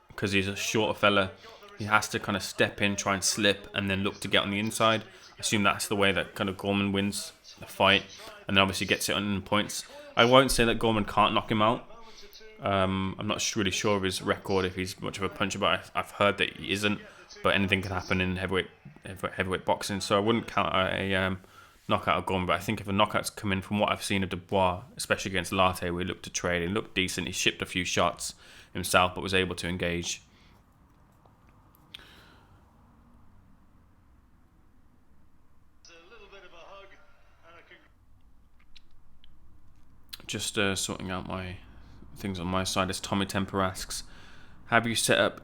because he's a shorter fella, he has to kind of step in, try and slip, and then look to get on the inside. I assume that's the way that kind of Gorman wins the fight, and then obviously gets it on points. I won't say that Gorman can't knock him out. I'm not really sure of his record, if he's much of a puncher, but I've heard that he isn't. But anything can happen in heavyweight boxing, so I wouldn't count a knockout of Gorman. But I think if a knockout's come in from what I've seen of Dubois, especially against Latte, where he looked to trade, he looked decent. He shipped a few shots himself, but was able to engage. Just sorting out my things on my side. As Tommy Temper asks, have you set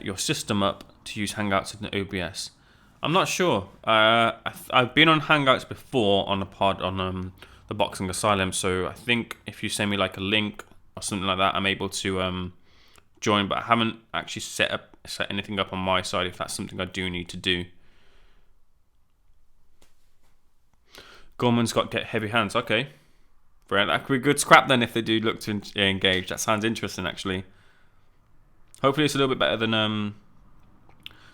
your system up to use Hangouts in the OBS? I'm not sure. I've been on Hangouts before on a pod on the Boxing Asylum, so I think if you send me like a link or something like that, I'm able to join, but I haven't actually set anything up on my side if that's something I do need to do. Gorman's got get heavy hands. Okay. That could be good scrap then if they do look to engage. That sounds interesting, actually. Hopefully it's a little bit better than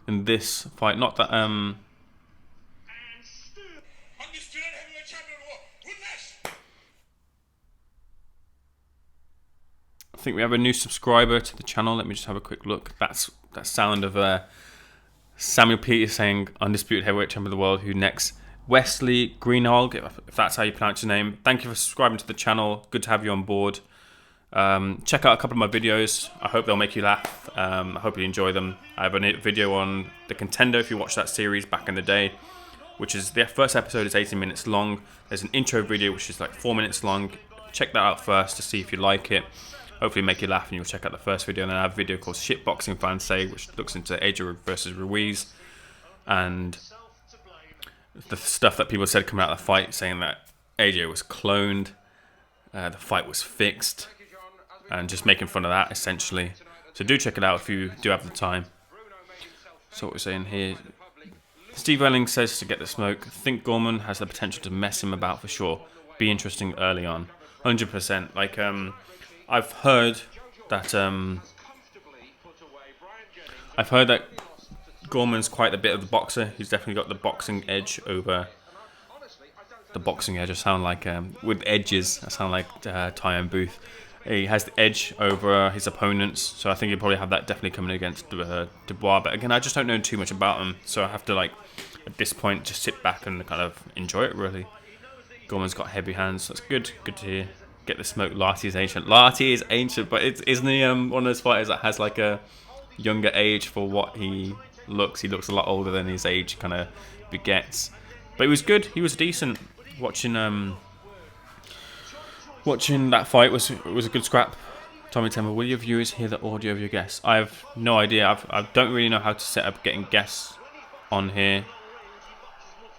this fight. Not that I think we have a new subscriber to the channel. Let me just have a quick look. That's that sound of Samuel Peters saying undisputed heavyweight champion of the world. Who next? Wesley Greenhalgh, if that's how you pronounce your name. Thank you for subscribing to the channel. Good to have you on board. Check out a couple of my videos. I hope they'll make you laugh. I hope you enjoy them. I have a video on The Contender, if you watched that series back in the day, which is the first episode is 18 minutes long. There's an intro video which is like 4 minutes long. Check that out first to see if you like it. Hopefully make you laugh and you'll check out the first video. And then I have a video called Shit Boxing Fans Say, which looks into AJ versus Ruiz and the stuff that people said coming out of the fight, saying that AJ was cloned, the fight was fixed, and just making fun of that essentially. So do check it out if you do have the time. So what we're saying here, Steve Elling says to get the smoke. Think Gorman has the potential to mess him about for sure. Be interesting early on, 100%. Like I've heard that I've heard that Gorman's quite a bit of the boxer. He's definitely got the boxing edge over the boxing edge. I sound like with edges. I sound like Tyon Booth. He has the edge over his opponents, so I think he'll probably have that definitely coming against Dubois. But again, I just don't know too much about him, so I have to like at this point just sit back and kind of enjoy it really. Gorman's got heavy hands, so that's good. Good to hear. Get the smoke. Larty is ancient. Larty is ancient, but isn't he one of those fighters that has like a younger age for what he looks? He looks a lot older than his age kind of begets. But he was good. He was decent. Watching that fight was a good scrap. Tommy Temple, will your viewers hear the audio of your guests? I have no idea. I don't really know how to set up getting guests on here.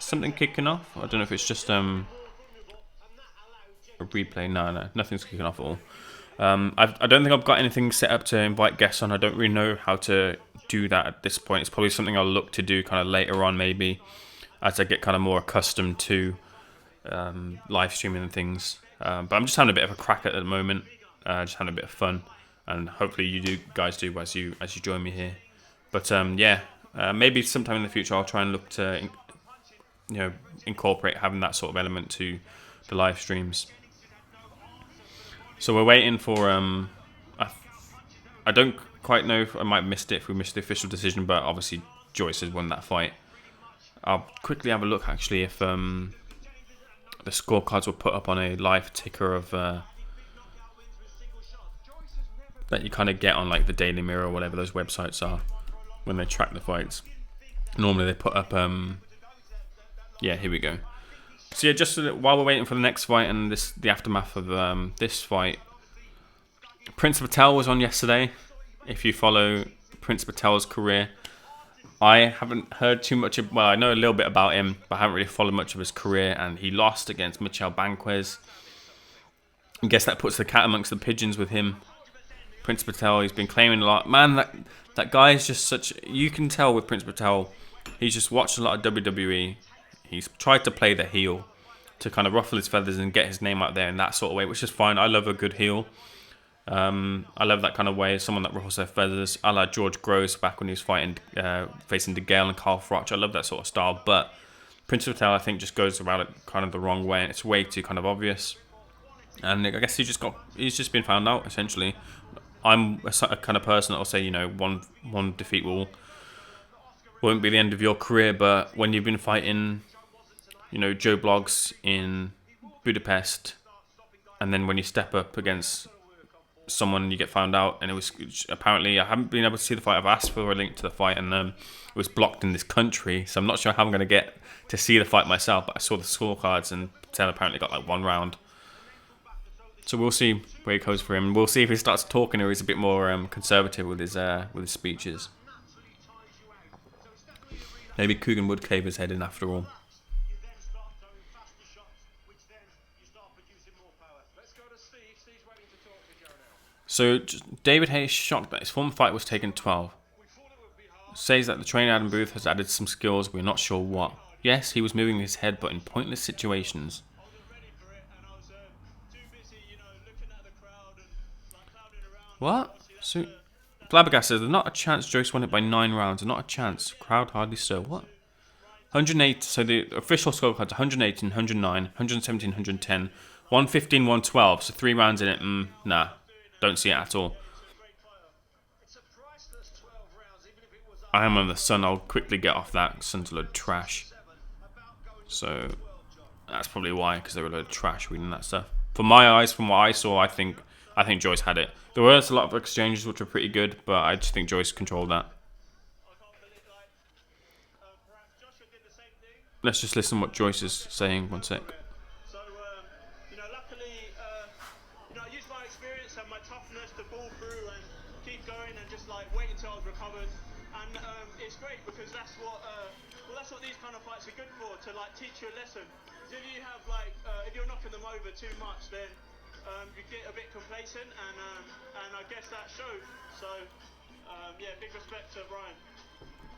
Something kicking off? I don't know if it's just a replay. No, nothing's kicking off at all. I don't think I've got anything set up to invite guests on. I don't really know how to do that at this point. It's probably something I'll look to do kind of later on, maybe as I get kind of more accustomed to live streaming and things. But I'm just having a bit of a crack at the moment. Just having a bit of fun, and hopefully you guys do as you join me here. But yeah, maybe sometime in the future I'll try and look to incorporate having that sort of element to the live streams. So we're waiting for I don't quite know if I might have missed it if we missed the official decision, but obviously Joyce has won that fight. I'll quickly have a look actually if the scorecards were put up on a live ticker of that you kind of get on like the Daily Mirror or whatever those websites are when they track the fights. Normally they put up yeah, here we go. So yeah, just while we're waiting for the next fight and the aftermath of this fight, Prince Patel was on yesterday. If you follow Prince Patel's career, I haven't heard too much well, I know a little bit about him, but I haven't really followed much of his career, and he lost against Michel Banquez. I guess that puts the cat amongst the pigeons with him. Prince Patel, he's been claiming a lot. Man, that guy is just such... You can tell with Prince Patel, he's just watched a lot of WWE. He's tried to play the heel to kind of ruffle his feathers and get his name out there in that sort of way, which is fine. I love a good heel. I love that kind of way. Someone that ruffles their feathers, a la George Gross back when he was fighting, facing DeGale and Carl Froch. I love that sort of style. But Prince Patel, I think, just goes about it kind of the wrong way, and it's way too kind of obvious. And I guess he's just been found out, essentially. I'm a kind of person that'll say, one defeat won't be the end of your career, but when you've been fighting, Joe Bloggs in Budapest, and then when you step up against someone, you get found out, and it was apparently, I haven't been able to see the fight. I've asked for a link to the fight, and it was blocked in this country, so I'm not sure how I'm going to get to see the fight myself, but I saw the scorecards, and Patel apparently got like one round. So we'll see where it goes for him. We'll see if he starts talking or he's a bit more conservative with his speeches. Maybe Coogan would cave his head in after all. So David Hayes shocked that his former fight was taken 12. Says that the trainer Adam Booth has added some skills, we're not sure what. Yes, he was moving his head, but in pointless situations. What? So, Blabbergast says, there's not a chance Joyce won it by 9 rounds. Not a chance. Crowd hardly so. What? 108. So the official scorecards 118, 109, 117, 110, 115, 112. So 3 rounds in it. Nah. Don't see it at all. I am on the Sun. I'll quickly get off that. Sun's a load of trash. So that's probably why, because they were a load of trash reading that stuff. From my eyes, from what I saw, I think Joyce had it. There was a lot of exchanges which were pretty good, but I just think Joyce controlled that. Let's just listen to what Joyce is saying. One sec. So, luckily, I used my experience and my toughness to pull through and keep going and just wait until I was recovered. And it's great because that's what these kind of fights are good for, to teach you a lesson. Because if you have if you're knocking them over too much, then you get a bit complacent, and I guess that showed. So, yeah, big respect to Bryant.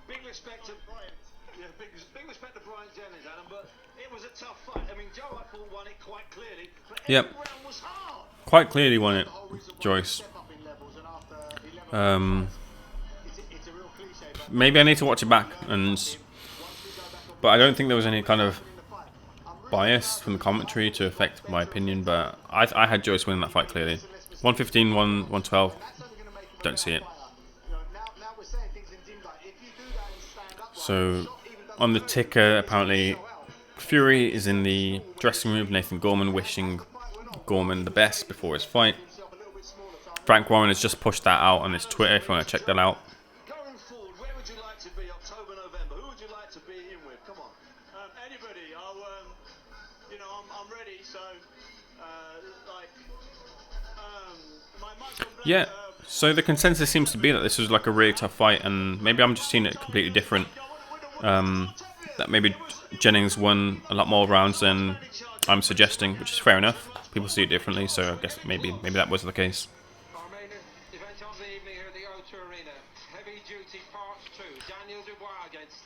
Big respect to Bryant. Yeah, big respect to Bryant Jennings, Adam. But it was a tough fight. I mean, Joe, I thought, won it quite clearly. But every round was hard. Quite clearly won it, Joyce. Maybe I need to watch it back, but I don't think there was any kind of bias from the commentary to affect my opinion. But I had Joyce winning that fight clearly. 115, 112. Don't see it. So on the ticker, apparently Fury is in the dressing room with Nathan Gorman, wishing Gorman the best before his fight. Frank Warren has just pushed that out on his Twitter if you want to check that out. Going forward, where would you like to be October, November? Who would you like to be in with? Come on. Anybody. I'm ready. So, Yeah, so the consensus seems to be that this was like a really tough fight, and maybe I'm just seeing it completely different. That maybe Jennings won a lot more rounds than I'm suggesting, which is fair enough. People see it differently, so I guess maybe that was the case. Our main event of the evening here at the O2 Arena. Heavy duty part 2. Daniel Dubois against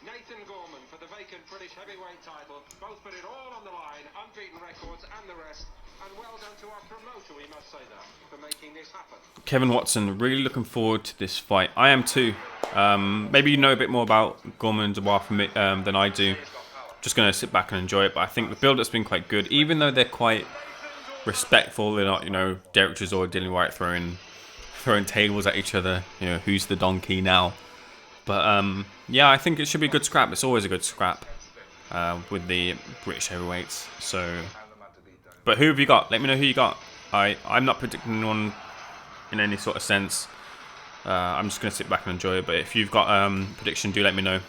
Nathan Gorman for the vacant British heavyweight title. Both put it all on the line, unbeaten records and the rest. And well done to our promoter, we must say that, for making this happen. Kevin Watson, really looking forward to this fight. I am too. Maybe you know a bit more about Gorman and Dubois from it, than I do. Just going to sit back and enjoy it, but I think the build-up's been quite good, even though they're quite respectful. They're not, Derek Chisora, Dillian Whyte throwing tables at each other. Who's the donkey now? But yeah, I think it should be a good scrap. It's always a good scrap with the British heavyweights. So, but who have you got? Let me know who you got. I'm not predicting anyone in any sort of sense. I'm just going to sit back and enjoy it. But if you've got prediction, do let me know.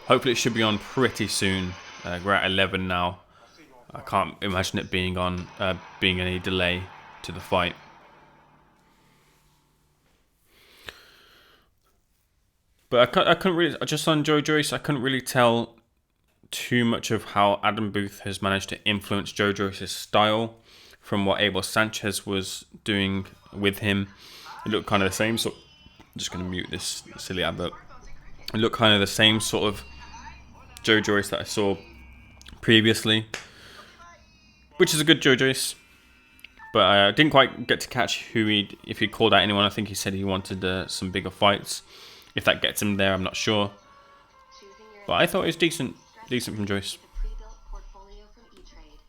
Hopefully it should be on pretty soon. We're at 11 now. I can't imagine it being any delay to the fight. But I couldn't really. Just on Joe Joyce, I couldn't really tell too much of how Adam Booth has managed to influence Joe Joyce's style from what Abel Sanchez was doing with him. It looked kind of the same. So I'm just going to mute this silly advert. It looked kind of the same sort of Joe Joyce that I saw previously, which is a good Joe Joyce. But I didn't quite get to catch if he called out anyone. I think he said he wanted some bigger fights. If that gets him there, I'm not sure. But I thought it was decent from Joyce. Pre-built portfolio from E-Trade.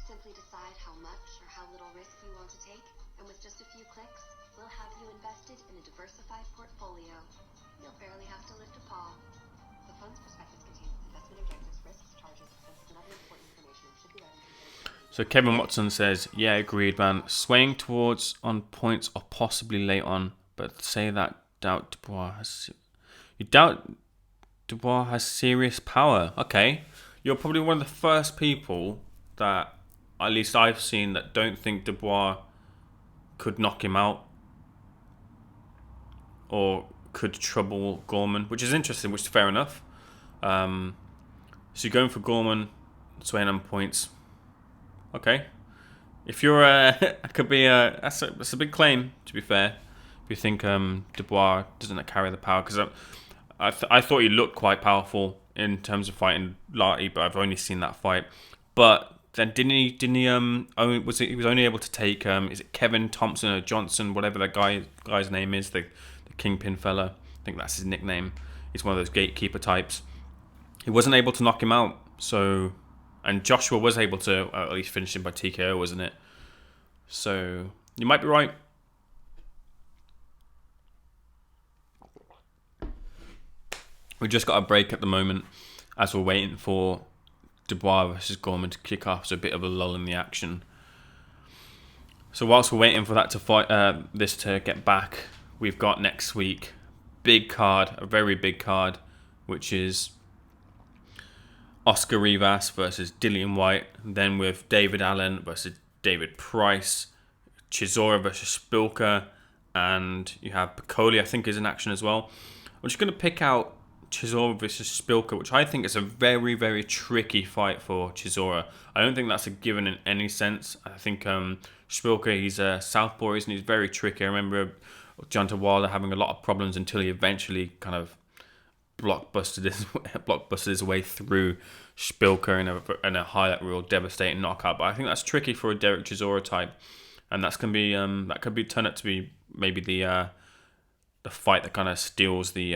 Simply decide how much or how little risk you want to take, and with just a few clicks, we'll have you invested in a diversified portfolio. You'll barely have to lift a paw. The fund's prospectus contains investment objectives, risks, charges, expenses, and other important information and should be read and considered. So Kevin Watson says, yeah, agreed, man. Swaying towards on points or possibly late on, but say that you doubt Dubois has serious power. Okay, you're probably one of the first people that, at least I've seen, that don't think Dubois could knock him out or could trouble Gorman, which is interesting, which is fair enough. So you're going for Gorman, swaying on points. Okay, if you're could be that's a big claim, to be fair. If you think Dubois doesn't carry the power, because I thought he looked quite powerful in terms of fighting Larty, but I've only seen that fight. But then didn't he he was only able to take is it Kevin Thompson or Johnson, whatever that guy's name is, the kingpin fella. I think that's his nickname. He's one of those gatekeeper types. He wasn't able to knock him out. So, and Joshua was able to at least finish him by TKO, wasn't it? So you might be right. We just got a break at the moment as we're waiting for Dubois versus Gorman to kick off. So a bit of a lull in the action. So whilst we're waiting for that to fight, this to get back, we've got next week big card, a very big card, which is Oscar Rivas versus Dillian Whyte. Then with David Allen versus David Price, Chisora versus Spilker, and you have McCrory, I think, is in action as well. I'm just going to pick out Chisora versus Spilker, which I think is a very, very tricky fight for Chisora. I don't think that's a given in any sense. I think Spilker, he's a southpaw, isn't he? He's very tricky. I remember Deontay Wilder having a lot of problems until he eventually kind of blockbusted his way through Spilker in a highlight reel devastating knockout. But I think that's tricky for a Derek Chisora type. and that's gonna be that could be turn out to be maybe the fight that kind of steals the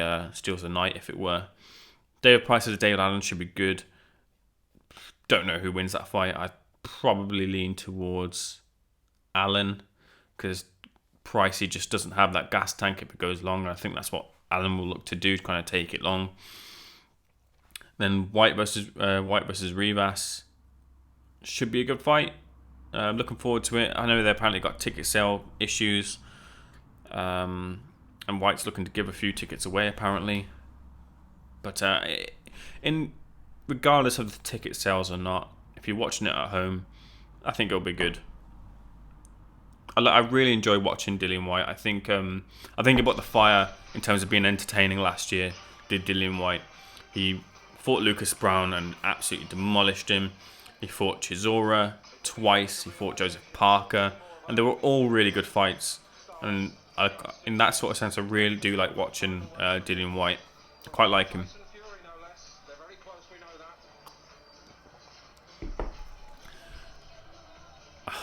night, if it were. David Price as David Allen should be good. Don't know who wins that fight. I probably lean towards Allen because Pricey just doesn't have that gas tank if it goes long. I think that's what Allen will look to do, to kind of take it long. Then White versus Rivas should be a good fight. I'm looking forward to it. I know they apparently got ticket sale issues, and White's looking to give a few tickets away apparently. But regardless of the ticket sales or not, if you're watching it at home, I think it'll be good. I really enjoy watching Dillian Whyte. I think he brought the fire in terms of being entertaining last year. Did Dillian Whyte? He fought Lucas Brown and absolutely demolished him. He fought Chisora twice. He fought Joseph Parker, and they were all really good fights. And in that sort of sense, I really do like watching Dillian Whyte. I quite like him.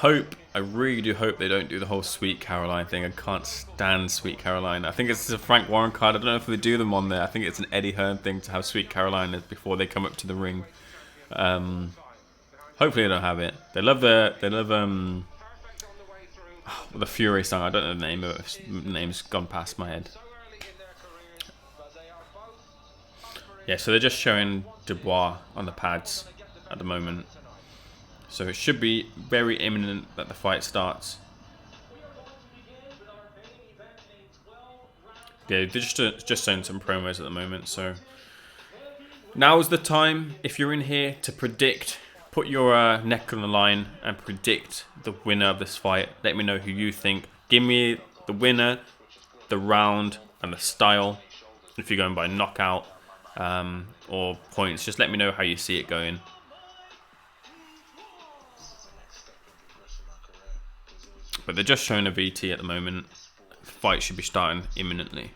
I really do hope they don't do the whole Sweet Caroline thing. I can't stand Sweet Caroline. I think it's a Frank Warren card. I don't know if they do them on there. I think it's an Eddie Hearn thing to have Sweet Caroline before they come up to the ring. Hopefully they don't have it. They love the Fury song. I don't know the name of it. The name's gone past my head. Yeah, so they're just showing Dubois on the pads at the moment. So it should be very imminent that the fight starts. Yeah, they're just showing some promos at the moment. So now's the time, if you're in here, to predict. Put your neck on the line and predict the winner of this fight. Let me know who you think. Give me the winner, the round, and the style. If you're going by knockout or points, just let me know how you see it going. But they're just showing a VT at the moment. The fight should be starting imminently.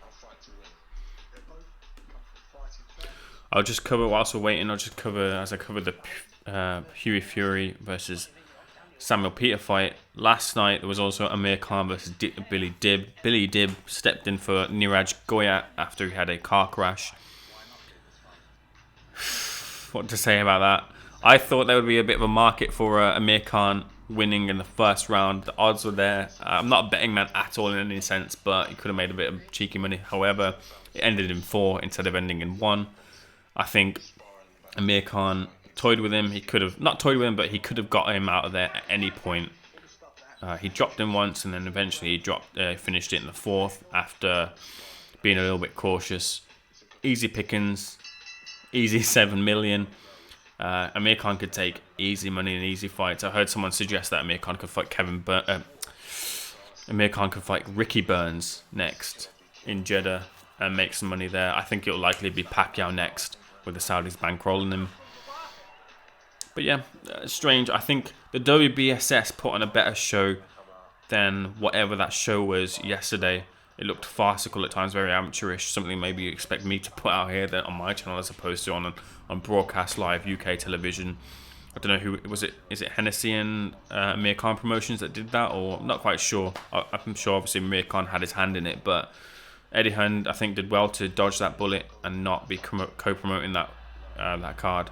I'll just cover, whilst we're waiting, as I cover the Hughie Fury versus Samuel Peter fight. Last night there was also Amir Khan versus Billy Dib. Billy Dib stepped in for Niraj Goyat after he had a car crash. What to say about that? I thought there would be a bit of a market for Amir Khan winning in the first round. The odds were there. I'm not a betting man at all in any sense, but he could have made a bit of cheeky money. However, it ended in 4 instead of ending in 1. I think Amir Khan toyed with him. He could have not toyed with him, but he could have got him out of there at any point. He dropped him once, and then eventually he finished it in the 4th after being a little bit cautious. Easy pickings, easy 7 million. Amir Khan could take easy money and easy fights. I heard someone suggest that Amir Khan could fight Ricky Burns next in Jeddah and make some money there. I think it'll likely be Pacquiao next, with the Saudis bankrolling him. But yeah, strange. I think the WBSS put on a better show than whatever that show was yesterday. It looked farcical at times, very amateurish, something maybe you expect me to put out here on my channel as opposed to on broadcast live UK television. I don't know who was it. Is it Hennessy and Amir Khan Promotions that did that, or I'm not quite sure. I'm sure obviously Amir Khan had his hand in it, but Eddie Hearn I think did well to dodge that bullet and not be co-promoting that card.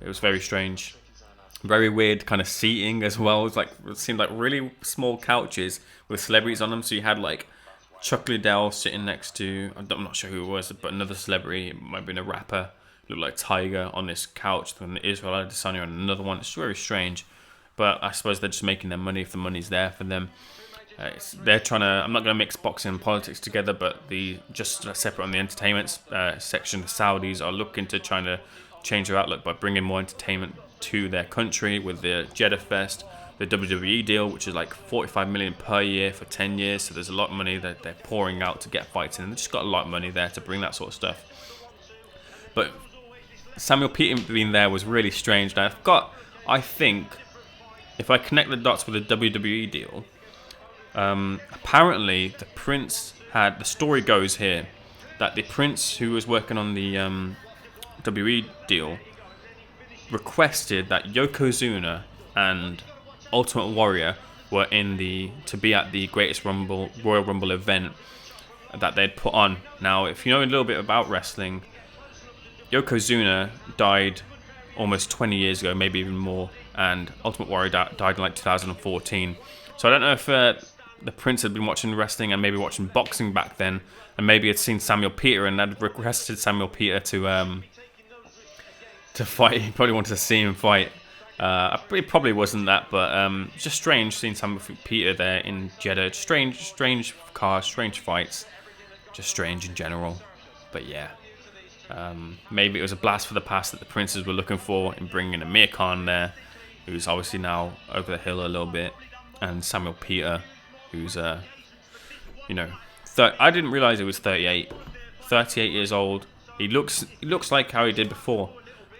It was very strange, very weird kind of seating as well. It seemed like really small couches with celebrities on them. So you had like Chuck Liddell sitting next to, I'm not sure who it was, but another celebrity. It might have been a rapper. It looked like Tiger on this couch. Then Israel Adesanya on another one. It's very strange, but I suppose they're just making their money if the money's there for them. They're trying to. I'm not going to mix boxing and politics together, but just separate on the entertainment section. The Saudis are looking to trying to change their outlook by bringing more entertainment to their country with the Jeddah Fest, the WWE deal, which is like 45 million per year for 10 years. So there's a lot of money that they're pouring out to get fights in. And they've just got a lot of money there to bring that sort of stuff. But Samuel Peter being there was really strange. Now I think if I connect the dots with the WWE deal, apparently the Prince had, the story goes here, that the Prince who was working on the WWE deal requested that Yokozuna and Ultimate Warrior were to be at the Greatest Royal Rumble event that they'd put on. Now, if you know a little bit about wrestling, Yokozuna died almost 20 years ago, maybe even more, and Ultimate Warrior died in like 2014. So I don't know if the Prince had been watching wrestling and maybe watching boxing back then, and maybe had seen Samuel Peter and had requested Samuel Peter to fight. He probably wanted to see him fight. It probably wasn't that, but it's just strange seeing Samuel Peter there in Jeddah. Strange cars, strange fights, just strange in general. But yeah, maybe it was a blast for the past that the Princes were looking for in bringing Amir Khan there, who's obviously now over the hill a little bit, and Samuel Peter, who's you know, I didn't realize he was 38 years old. He looks like how he did before.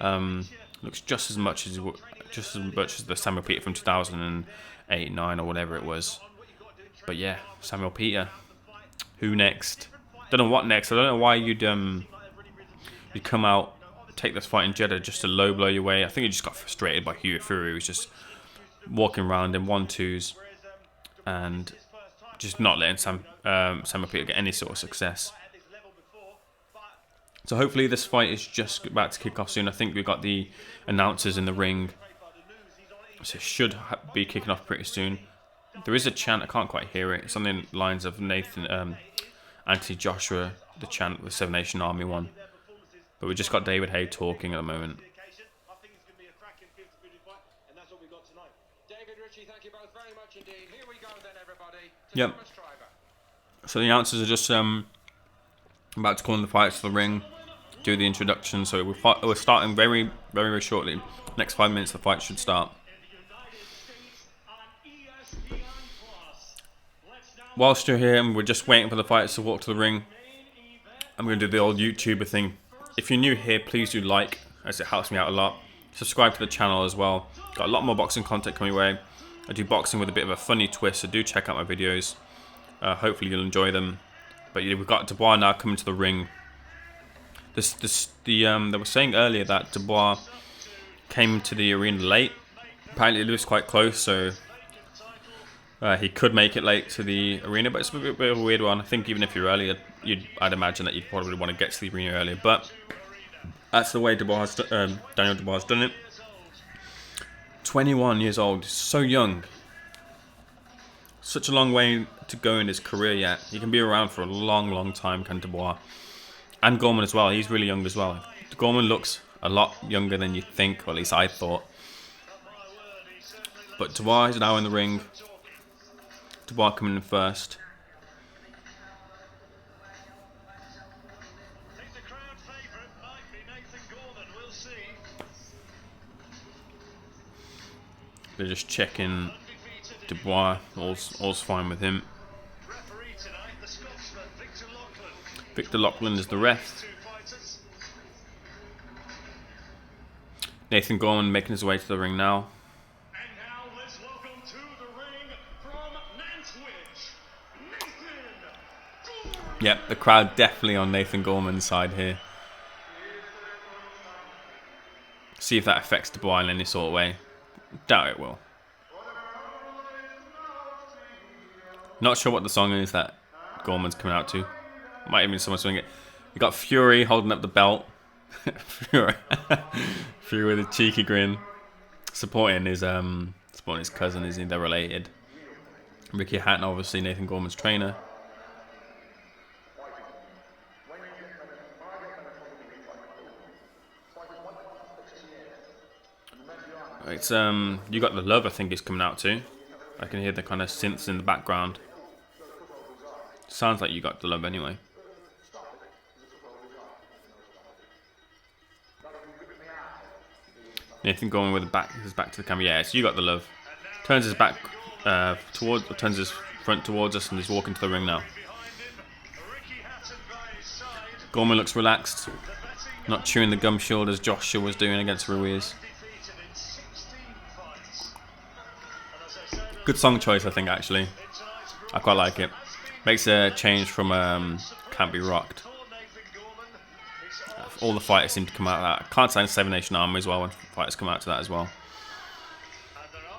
Looks just as much as the Samuel Peter from 2008, 9 or whatever it was. But yeah, Samuel Peter. Who next? Don't know what next. I don't know why you'd come out, take this fight in Jeddah just to low blow your way. I think he just got frustrated by Huey Fury, who was just walking around in 1-2s and just not letting Samuel Peter get any sort of success. So hopefully this fight is just about to kick off soon. I think we've got the announcers in the ring, so it should be kicking off pretty soon. There is a chant, I can't quite hear it. It's on the lines of Nathan, Anthony Joshua, the chant, the Seven Nation Army one. But we just got David Hay talking at the moment. Yep. So the announcers are just about to call in the fights to the ring, do the introduction. So we're starting very, very, very shortly. Next 5 minutes, the fight should start. Whilst you're here and we're just waiting for the fighters to walk to the ring, I'm going to do the old YouTuber thing. If you're new here, please do like, as it helps me out a lot. Subscribe to the channel as well. Got a lot more boxing content coming your way. I do boxing with a bit of a funny twist, so do check out my videos. Hopefully you'll enjoy them. But yeah, we've got Dubois now coming to the ring. They were saying earlier that Dubois came to the arena late. Apparently it lives quite close, so he could make it late to the arena. But it's a bit of a weird one. I think even if you're earlier, I'd imagine that you'd probably want to get to the arena earlier. But that's the way Daniel Dubois has done it. 21 years old, so young. Such a long way to go in his career yet. He can be around for a long, long time, can Dubois. And Gorman as well, he's really young as well. Gorman looks a lot younger than you think, or at least I thought. But Dubois is now in the ring. Dubois coming in first. They're just checking Dubois, all's fine with him. Victor Loughlin is the ref. Nathan Gorman making his way to the ring now. And now let's welcome to the ring from Nantwich, Nathan Gorman. Yep, the crowd definitely on Nathan Gorman's side here. See if that affects Dubois in any sort of way. Doubt it will. Not sure what the song is that Gorman's coming out to. Might even be someone swinging it. You got Fury holding up the belt. Fury with a cheeky grin, supporting his cousin. Is they're related? Ricky Hatton, obviously Nathan Gorman's trainer. It's You Got the Love, I think, is coming out too. I can hear the kind of synths in the background. Sounds like You Got the Love anyway. Nathan Gorman with his back to the camera. Yeah, it's You Got the Love. Turns his back turns his front towards us and is walking to the ring now. Gorman looks relaxed, not chewing the gum shield as Joshua was doing against Ruiz. Good song choice, I think, actually. I quite like it. Makes a change from Can't Be Rocked. All the fighters seem to come out of that. I can't say Seven Nation Army as well when fighters come out to that as well.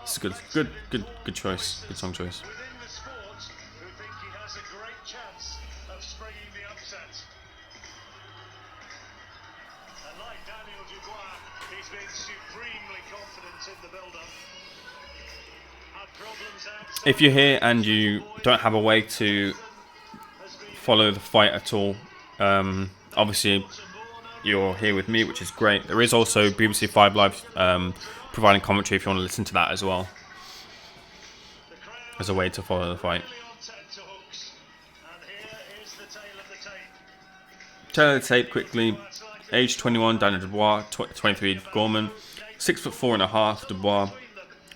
It's a good choice. Good song choice. Within the sport, who think he has a great chance of springing the upset. And like Daniel Dubois, he's been supremely confident in the build-up. Had problems outside. If you're here and you don't have a way to follow the fight at all, obviously you're here with me, which is great. There is also BBC 5 Live providing commentary if you want to listen to that as well, as a way to follow the fight. Tail of the tape quickly. Age 21, Daniel Dubois. 23, Gorman. 6'4.5", Dubois.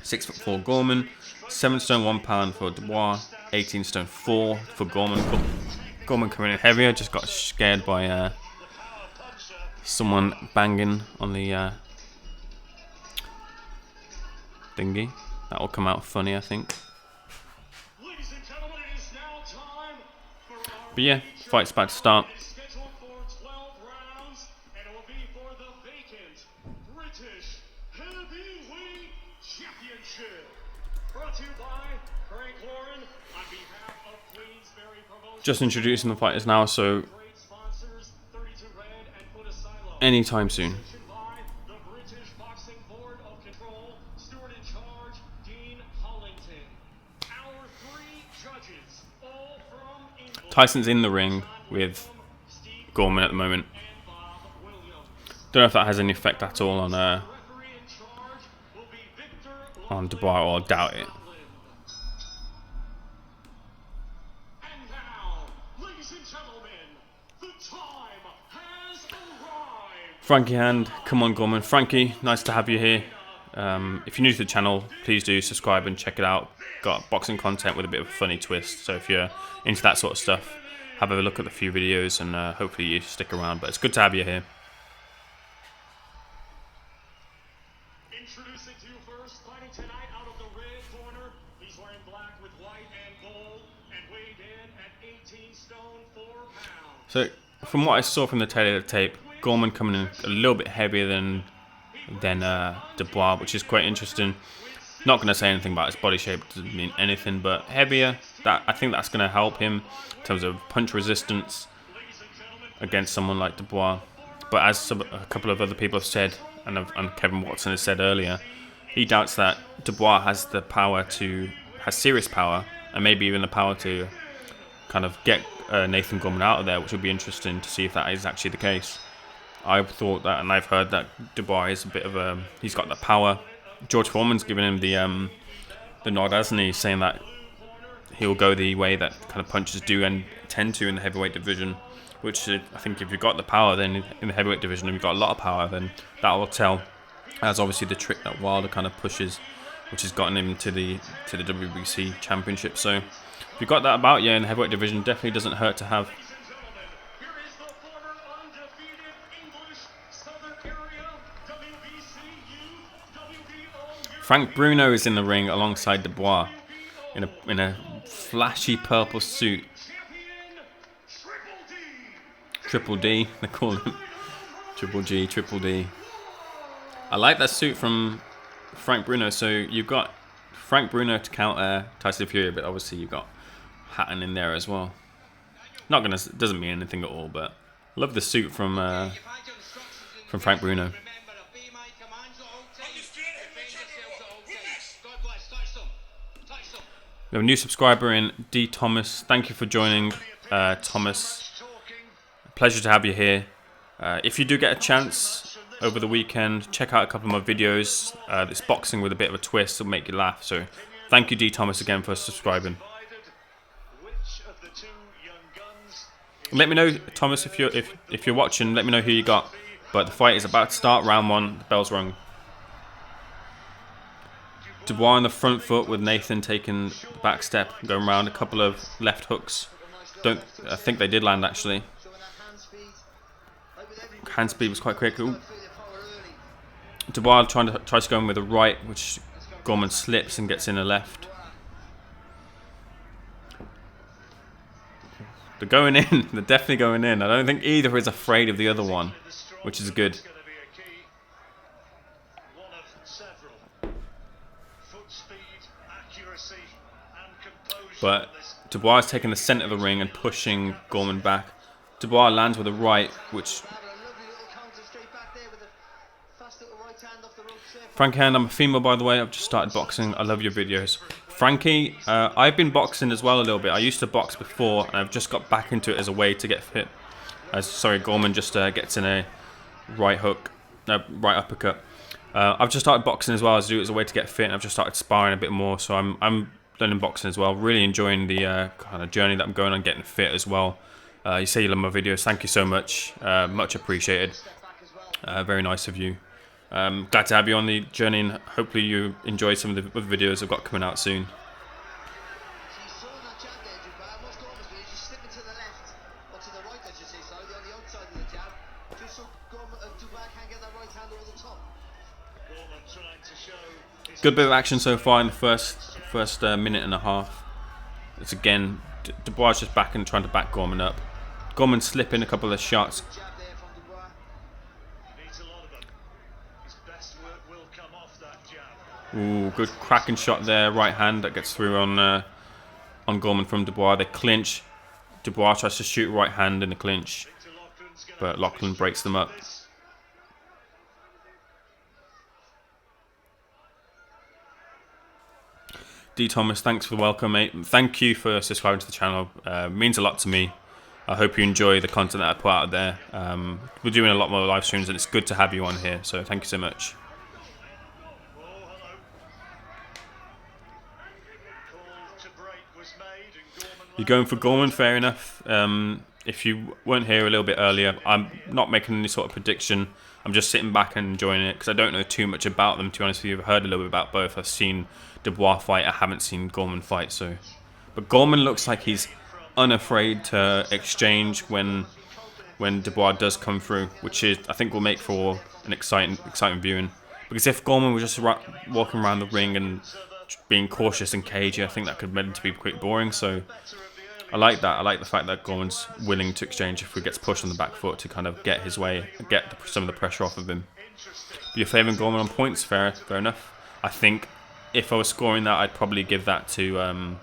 6'4", Gorman. 7 stone 1 pound for Dubois. 18 stone 4 for Gorman. Gorman coming in heavier. Just got scared by someone banging on the thingy. That will come out funny, I think. But yeah, fight's about to start. Just introducing the fighters now, so anytime soon. Tyson's in the ring with Gorman at the moment. Don't know if that has any effect at all on Dubois, or doubt it. Frankie Hand, come on Gorman. Frankie, nice to have you here. If you're new to the channel, please do subscribe and check it out. Got boxing content with a bit of a funny twist, so if you're into that sort of stuff, have a look at the few videos and hopefully you stick around. But it's good to have you here. Introducing to you first, fighting tonight out of the red corner. He's wearing black with white and gold and weighed in at 18 stone 4 pounds. So from what I saw from the tail of the tape, Gorman coming in a little bit heavier than Dubois, which is quite interesting. Not going to say anything about his body shape, doesn't mean anything, but heavier. I think that's going to help him in terms of punch resistance against someone like Dubois. But as a couple of other people have said, and Kevin Watson has said earlier, he doubts that Dubois has serious power, and maybe even the power to kind of get Nathan Gorman out of there, which would be interesting to see if that is actually the case. I've thought that, and I've heard that Dubois is a bit of he's got the power. George Foreman's given him the nod, hasn't he? Saying that he'll go the way that kind of punchers do and tend to in the heavyweight division. Which I think if you've got the power, then in the heavyweight division, if you've got a lot of power, then that will tell. As obviously the trick that Wilder kind of pushes, which has gotten him to the WBC championship. So if you've got that about you in the heavyweight division, definitely doesn't hurt to have. Frank Bruno is in the ring alongside Dubois in a flashy purple suit. Triple D, they call him. Triple G, Triple D. I like that suit from Frank Bruno. So you've got Frank Bruno to counter Tyson Fury, but obviously you've got Hatton in there as well. Doesn't mean anything at all, but I love the suit from Frank Bruno. We have a new subscriber in D Thomas. Thank you for joining, Thomas. Pleasure to have you here. If you do get a chance over the weekend, check out a couple of my videos. This boxing with a bit of a twist will make you laugh. So thank you, D Thomas, again for subscribing. Let me know, Thomas, if you're watching. Let me know who you got. But the fight is about to start. Round 1. The bell's rung. Dubois on the front foot with Nathan taking the back step, going around a couple of left hooks. I think they did land actually. Hand speed was quite quick. Ooh. Dubois tries to go in with a right, which Gorman slips and gets in a left. They're going in. They're definitely going in. I don't think either is afraid of the other one, which is good. accuracy and composure. But Dubois is taking the centre of the ring and pushing Gorman back. Dubois lands with a right, which... Having a lovely little counter straight back there with a fast little right hand off the ropes there. Frankie Hand, I'm a female by the way, I've just started boxing. I love your videos. Frankie, I've been boxing as well a little bit. I used to box before and I've just got back into it as a way to get fit. Sorry, Gorman just gets in a right hook, right uppercut. I've just started boxing as well as do it as a way to get fit, and I've just started sparring a bit more, so I'm learning boxing as well. Really enjoying the kind of journey that I'm going on, getting fit as well. You say you love my videos, thank you so much, much appreciated. Very nice of you. Glad to have you on the journey, and hopefully you enjoy some of the other videos I've got coming out soon. He's throwing that jab there, Dubois. And what's Gorman's doing is just slipping to the left, or to the right, I should say, sorry, on the outside of the jab, just so Dubois can't get that right hand over the top. Gorman trying to show his Good bit of action so far in the first minute and a half. It's again Dubois just back and trying to back Gorman up. Gorman slipping a couple of shots. Jab there from Dubois. needs a lot of them. His best work will come off that jab. Ooh, good cracking shot there, right hand that gets through on Gorman from Dubois. They clinch. Dubois tries to shoot right hand in the clinch, Victor Loughlin's gonna but Lachlan breaks them up. this. D Thomas, thanks for the welcome, mate. Thank you for subscribing to the channel. Means a lot to me. I hope you enjoy the content that I put out there. We're doing a lot more live streams, and it's good to have you on here. So thank you so much. Oh, hello. Call to break was made and Gorman You're going for Gorman, fair enough. If you weren't here a little bit earlier, I'm not making any sort of prediction. I'm just sitting back and enjoying it because I don't know too much about them, to be honest with you. I've heard a little bit about both. I've seen Dubois fight. I haven't seen Gorman fight. But Gorman looks like he's unafraid to exchange when Dubois does come through, which is, I think, will make for an exciting viewing. Because if Gorman was just walking around the ring and being cautious and cagey, I think that could meant to be quite boring. So I like that. I like the fact that Gorman's willing to exchange if he gets pushed on the back foot to kind of get his way, get some of the pressure off of him. But you're favouring Gorman on points, fair enough. I think if I was scoring that, I'd probably give that to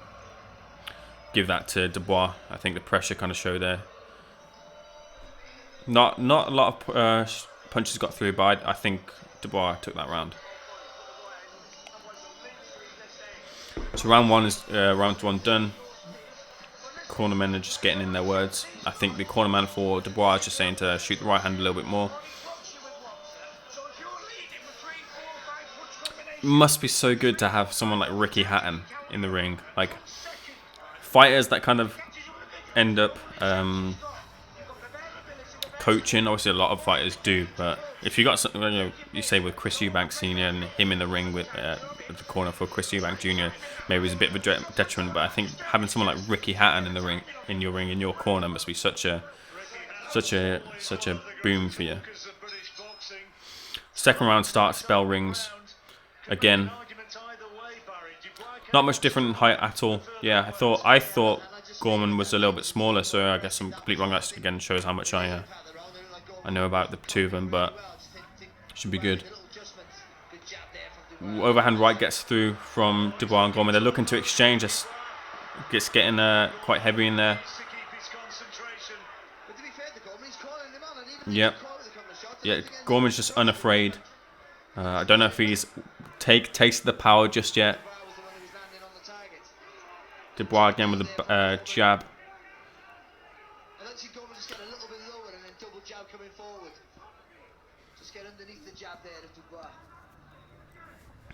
Dubois. I think the pressure kind of showed there. Not a lot of punches got through, but I think Dubois took that round. So round one is round one done. Cornermen are just getting in their words. I think the cornerman for Dubois is just saying to shoot the right hand a little bit more. Must be so good to have someone like Ricky Hatton in the ring. Like fighters that kind of end up coaching. Obviously, a lot of fighters do, but if you got something, you say with Chris Eubank Senior and him in the ring with at the corner for Chris Eubank Jr. maybe it's a bit of a detriment. But I think having someone like Ricky Hatton in the ring, in your corner, must be such a boom for you. Second round starts, bell rings. Again, not much different in height at all. Yeah, I thought Gorman was a little bit smaller, so I guess I'm completely wrong. That again shows how much I know about the two of them, but should be good. Overhand right gets through from Dubois and Gorman. They're looking to exchange. It's getting quite heavy in there. Yep. Yeah, Gorman's just unafraid. I don't know if he's tasted the power just yet. Dubois again with a jab. I don't see Gorman just get a little bit lower and then double jab coming forward. Just get underneath the jab there of Dubois.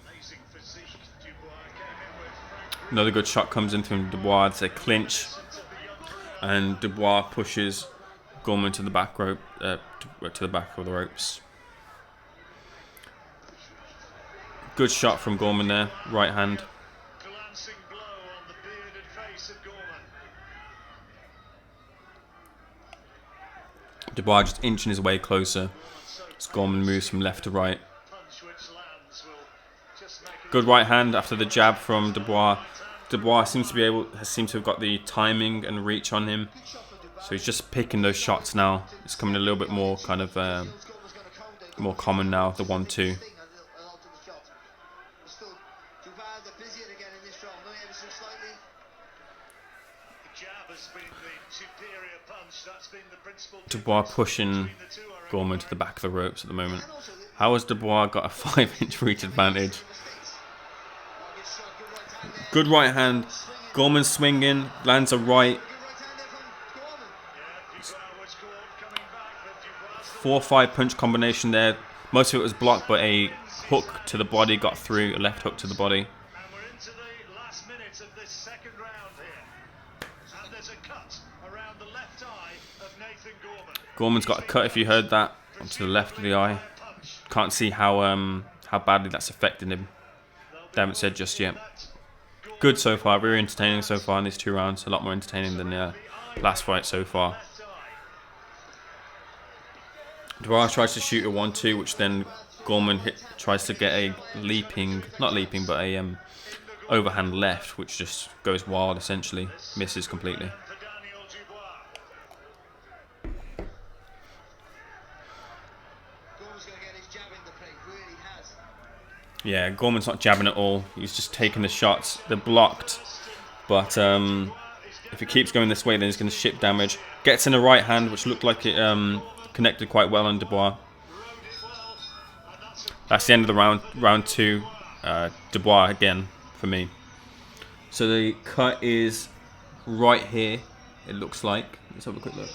Amazing physique. Dubois came in with Frank. Another good shot comes in from Dubois. It's a clinch, and Dubois pushes Gorman to the back rope, to the back of the ropes. Good shot from Gorman there, right hand. Glancing blow on the bearded face of Gorman. Dubois just inching his way closer as Gorman moves from left to right. Punch which lands will just make it Good right hand after the jab from Dubois. Dubois seems to have got the timing and reach on him, so he's just picking those shots now. It's coming a little bit more kind of more common now. The 1-2. strong, maybe ever so slightly. The jab has been the superior punch. That's been the principal Dubois difference pushing between the two, I reckon. Gorman to the back of the ropes at the moment. How has Dubois got a 5-inch reach advantage? Good right hand. Gorman swinging, lands a right. 4-5 punch combination there. Most of it was blocked, but a hook to the body got through, a left hook to the body. And we're into the last minutes of this second round here. And there's a cut around the left eye of Nathan Gorman. Gorman's got a cut, if you heard that, onto the left of the eye. Can't see how badly that's affected him. They haven't said just yet. Good so far, very entertaining so far in these 2 rounds. A lot more entertaining than the last fight so far. Dubois tries to shoot a 1-2, which then Gorman tries to get a overhand left, which just goes wild essentially, misses completely. Yeah, Gorman's not jabbing at all. He's just taking the shots. They're blocked, but if it keeps going this way, then he's going to ship damage. Gets in a right hand, which looked like it connected quite well on Dubois. That's the end of the round 2. Dubois again for me. So the cut is right here. It looks like. Let's have a quick look.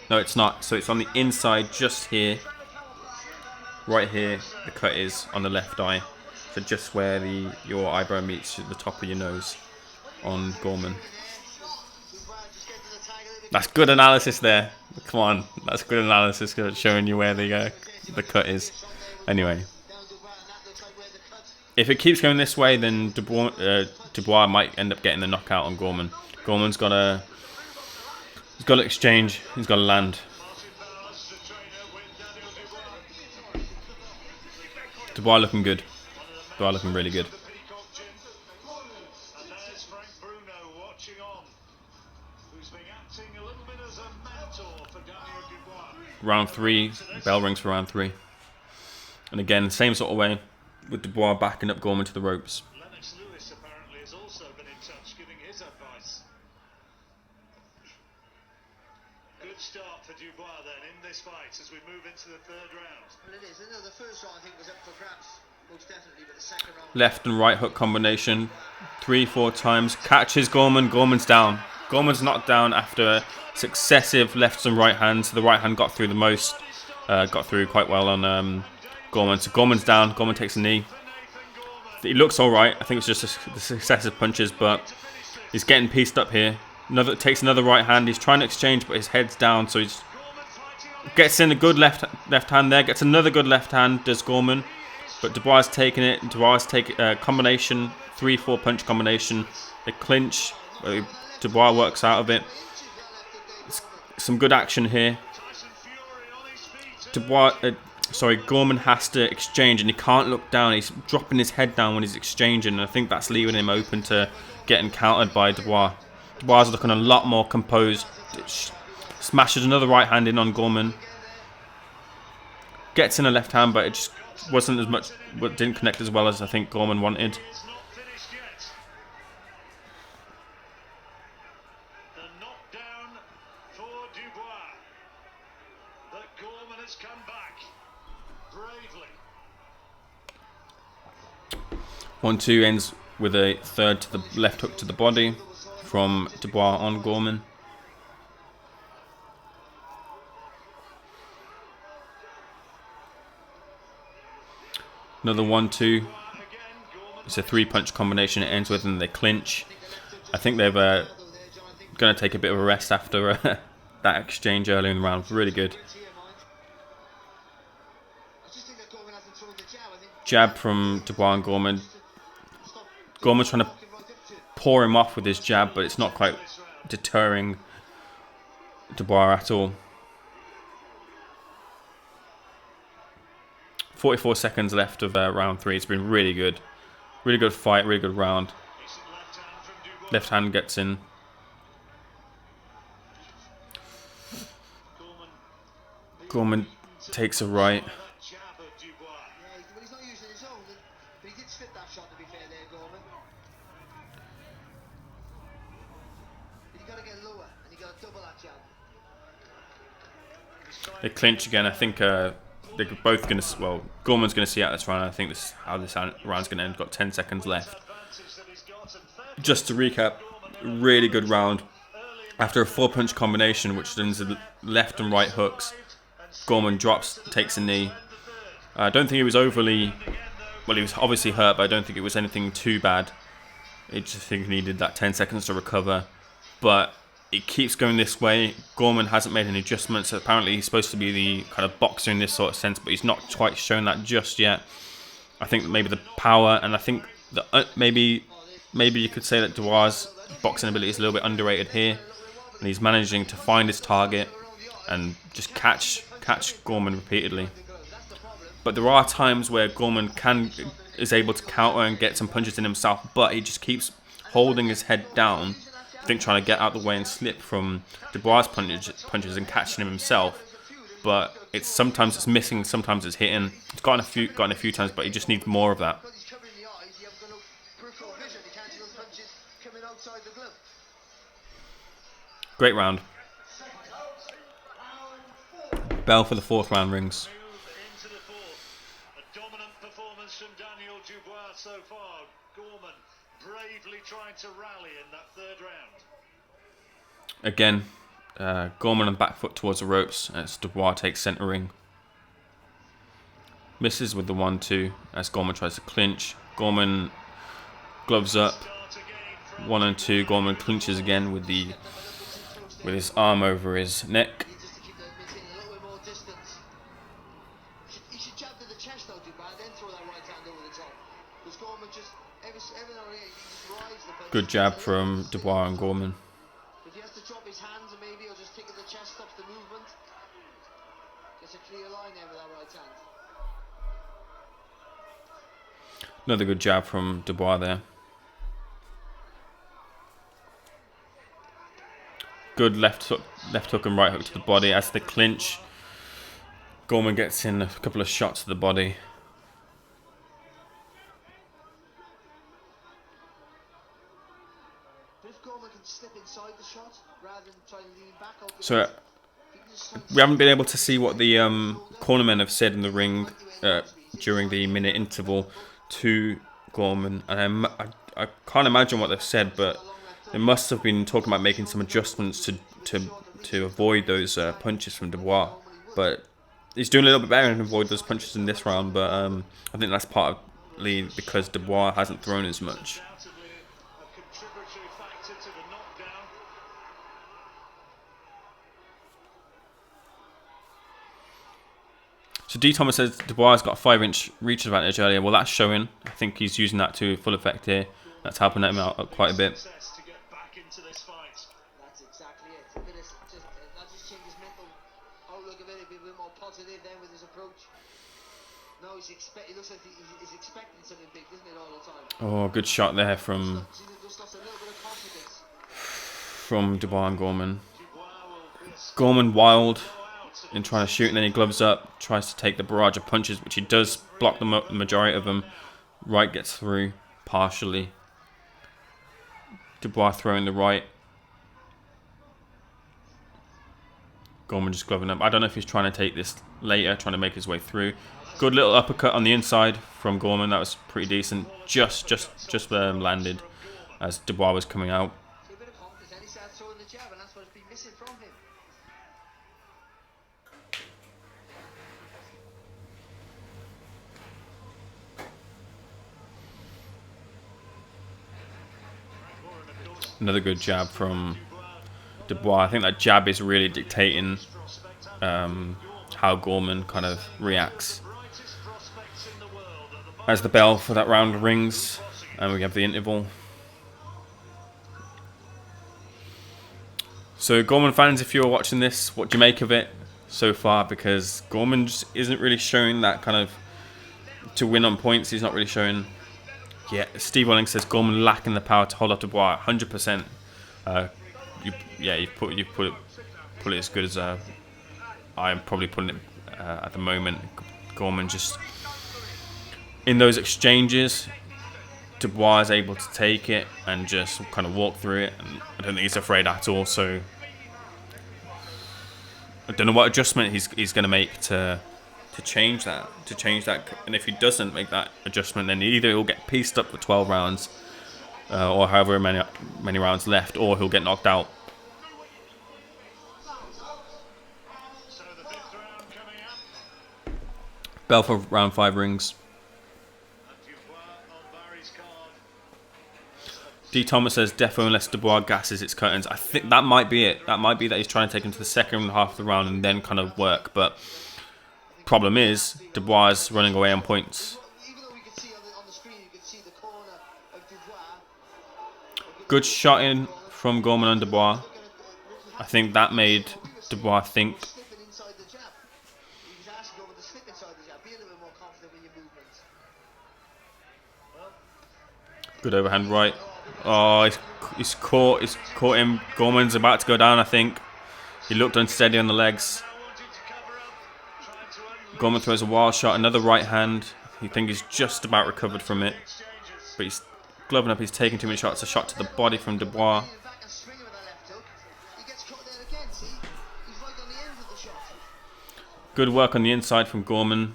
No, it's not. So it's on the inside, just here. Right here, the cut is on the left eye. So just where your eyebrow meets the top of your nose on Gorman. That's good analysis there. Come on, that's good analysis, showing you where the cut is. Anyway, if it keeps going this way, then Dubois might end up getting the knockout on Gorman. Gorman's got to exchange. He's got to land. Dubois looking good. Dubois looking really good. Round 3, bell rings for round 3. And again, same sort of way, with Dubois backing up Gorman to the ropes. Lennox Lewis apparently has also been in touch, giving his advice. Good start for Dubois then in this fight as we move into the 3rd round. Well, it is. The first round I think was up for grabs, most definitely, but the second round. Left and right hook combination, 3-4 times. Catches Gorman. Gorman's down. Gorman's knocked down after successive lefts and right hands. The right hand got through the most. Got through quite well on Gorman. So Gorman's down. Gorman takes a knee. He looks alright. I think it's just the successive punches, but he's getting pieced up here. Takes another right hand. He's trying to exchange, but his head's down. So he gets in a good left hand there. Gets another good left hand, does Gorman. But Dubois taking it. Dubois take a combination, 3-4 punch combination. They clinch. Dubois works out of it. Some good action here. Gorman has to exchange, and he can't look down. He's dropping his head down when he's exchanging, and I think that's leaving him open to getting countered by Dubois. Dubois is looking a lot more composed. Smashes another right hand in on Gorman. Gets in a left hand, but it just wasn't as much. Didn't connect as well as I think Gorman wanted. It's not finished yet. The knockdown for Dubois. But Gorman has come back bravely. 1-2 ends with a third to the left hook to the body from Dubois on Gorman. Another 1-2. It's a 3-punch combination it ends with, and they clinch. I think they've going to take a bit of a rest after that exchange earlier in the round. Really good. Jab from Dubois and Gorman. Gorman's trying to pour him off with his jab, but it's not quite deterring Dubois at all. 44 seconds left of round 3. It's been really good. Really good fight, really good round. Left hand gets in. Gorman takes a right. jab. They clinch again. I think they're both going to. Well, Gorman's going to see out this round. I think this is how this round's going to end. Got 10 seconds left. Just to recap, really good round. After a 4-punch combination, which ends in left and right hooks, Gorman drops, takes a knee. I don't think he was overly. Well, he was obviously hurt, but I don't think it was anything too bad. I just think he needed that 10 seconds to recover. But it keeps going this way. Gorman hasn't made any adjustments. Apparently he's supposed to be the kind of boxer in this sort of sense, but he's not quite shown that just yet. I think maybe the power, and I think that maybe you could say that Dubois' boxing ability is a little bit underrated here, and he's managing to find his target and just catch Gorman repeatedly. But there are times where Gorman is able to counter and get some punches in himself, but he just keeps holding his head down, I think trying to get out of the way and slip from Dubois' punches and catching him himself. But sometimes it's missing, sometimes it's hitting. It's gotten a few times, but he just needs more of that. Because he's covering the eyes, you haven't got no peripheral vision. You can't see those punches coming outside the glove. Great round. Bell for the 4th round rings. Into the 4th. A dominant performance from Daniel Dubois so far. Gorman bravely trying to rally in that 3rd round. Again, Gorman on back foot towards the ropes as Dubois takes centre ring. Misses with the 1-2 as Gorman tries to clinch. Gorman gloves up. 1 and 2. Gorman clinches again with his arm over his neck. Just to keep maintaining a little bit more distance. He should jab to the chest though, Dubois, then throw that right hand over the top. Because Gorman just, every now and again, he just rides the punch. Good jab from Dubois and Gorman. If he has to drop his hands and maybe he'll just kick at the chest, stops the movement. Gets a clear line there with that right hand. Another good jab from Dubois there. Good left hook and right hook to the body as they clinch. Gorman gets in a couple of shots to the body. But if Gorman can slip inside the shot rather than try to lean back, So we haven't been able to see what the cornermen have said in the ring during the minute interval to Gorman, and I can't imagine what they've said, but they must have been talking about making some adjustments to avoid those punches from Dubois. But he's doing a little bit better and avoid those punches in this round, but I think that's partly because Dubois hasn't thrown as much. Undoubtedly a contributory factor to the knockdown. So D. Thomas says Dubois got a 5-inch reach advantage earlier. Well, that's showing. I think he's using that to full effect here. That's helping him out quite a bit. Success to get back into this fight. that's exactly it. A bit of that just changes mental outlook of it. Be a bit more positive then with his approach. No, he looks like he's expecting something big, doesn't it, all the time? Oh, good shot there from Just lost a little bit of confidence. Dubois and Gorman. Gorman wild in trying to shoot, and then he gloves up, tries to take the barrage of punches, which he does block the majority of them. Right gets through partially. Dubois throwing the right. Gorman just gloving up. I don't know if he's trying to take this later, trying to make his way through. Good little uppercut on the inside from Gorman. That was pretty decent. Just landed as Dubois was coming out. See a bit of confidence, and he starts throwing the jab, and that's what's been missing from him. Another good jab from Dubois. I think that jab is really dictating how Gorman kind of reacts. As the bell for that round rings, and we have the interval. So Gorman fans, if you're watching this, what do you make of it so far? Because Gorman just isn't really showing that kind of to win on points. He's not really showing. Yeah, Steve Welling says Gorman lacking the power to hold up Dubois. 100%. You've put it as good as I'm probably putting it at the moment. Gorman just in those exchanges, Dubois is able to take it and just kind of walk through it, and I don't think he's afraid at all. So I don't know what adjustment he's going to make to change that. And if he doesn't make that adjustment, then either he'll get pieced up for 12 rounds, or however many rounds left, or he'll get knocked out. So the 5th round coming up. Bell for round 5 rings. And Dubois on Barry's card. D. Thomas says defo unless Dubois gasses its curtains. I think that might be it. That might be that he's trying to take him to the second half of the round and then kind of work. But problem is, Dubois is running away on points. Even though we could see on the screen, you could see the corner of Dubois. Good shot in from Gorman and Dubois. I think that made Dubois think. Slipping inside the jab. He was asking Gorman to slip inside the jab. Be a little bit more confident with your movements. Good overhand right. Oh, he's caught him. Gorman's about to go down, I think. He looked unsteady on the legs. Gorman throws a wild shot, another right hand. You think he's just about recovered from it. But he's gloving up, he's taking too many shots. A shot to the body from Dubois. Back and swing with a left hook. He gets caught there again. See, he's right on the end of the shot. Good work on the inside from Gorman. And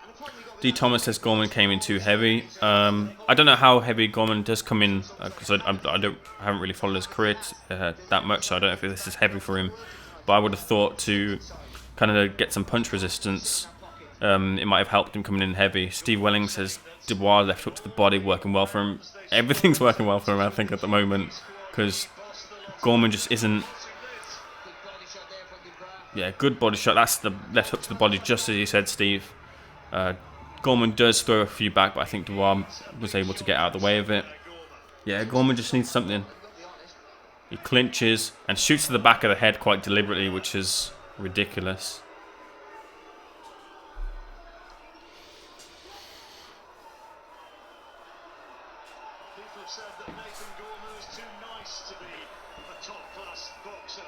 the problem we got with D. Thomas says Gorman came in too heavy. I don't know how heavy Gorman does come in, because I haven't really followed his career that much, so I don't know if this is heavy for him. But I would have thought to kind of get some punch resistance, it might have helped him coming in heavy. Steve Welling says Dubois left hook to the body, working well for him. Everything's working well for him, I think, at the moment, because Gorman just isn't. Yeah, good body shot. That's the left hook to the body, just as you said, Steve. Gorman does throw a few back, but I think Dubois was able to get out of the way of it. Yeah, Gorman just needs something. He clinches and shoots to the back of the head quite deliberately, which is ridiculous. People have said that Nathan Gorman is too nice to be a top-class boxer.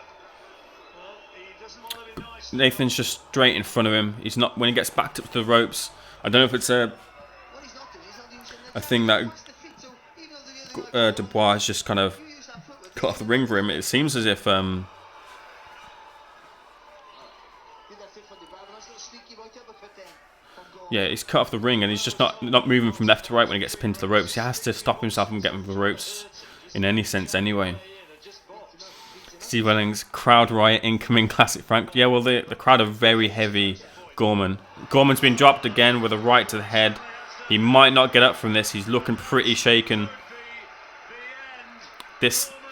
Well, he doesn't want to be nice. Nathan's just straight in front of him. He's not, when he gets backed up to the ropes. I don't know if it's a thing that Dubois has just kind of cut off the ring for him. It seems as if yeah, he's cut off the ring and he's just not moving from left to right when he gets pinned to the ropes. He has to stop himself from getting the ropes in any sense anyway. Steve Welling's crowd riot incoming, classic Frank. Yeah, well, the crowd are very heavy Gorman. Gorman's been dropped again with a right to the head. He might not get up from this. He's looking pretty shaken.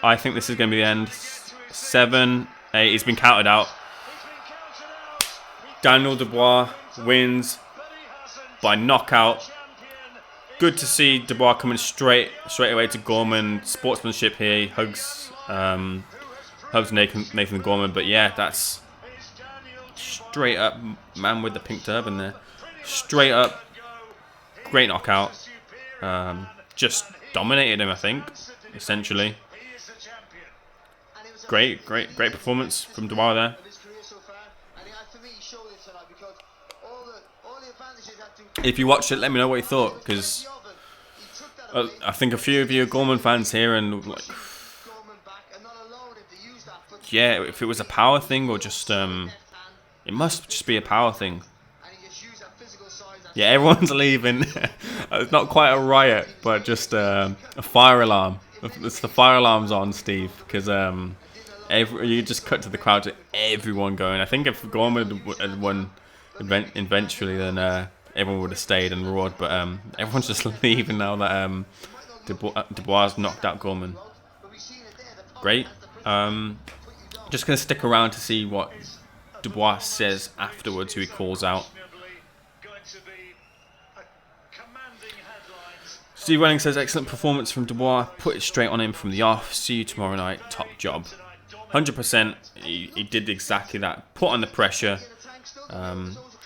I think this is going to be the end. 7, 8. He's been counted out. Daniel Dubois wins by knockout. Good to see Dubois coming straight away to Gorman. Sportsmanship here. He hugs Nathan Gorman. But yeah, that's straight up man with the pink turban there. Straight up, great knockout. Just dominated him, I think, essentially. Great performance from Dubois there. If you watched it, let me know what you thought, because I think a few of you are Gorman fans here, and like, yeah, if it was a power thing or just it must just be a power thing. Yeah, everyone's leaving. It's not quite a riot, but just a fire alarm. It's the fire alarm's on, Steve, because you just cut to the crowd to everyone going. I think if Gorman had won eventually, then everyone would have stayed and roared. But everyone's just leaving now that Dubois knocked out Gorman. Great. Just going to stick around to see what Dubois says afterwards, who he calls out. Steve Welling says, excellent performance from Dubois. Put it straight on him from the off. See you tomorrow night. Top job. 100%. He did exactly that. Put on the pressure.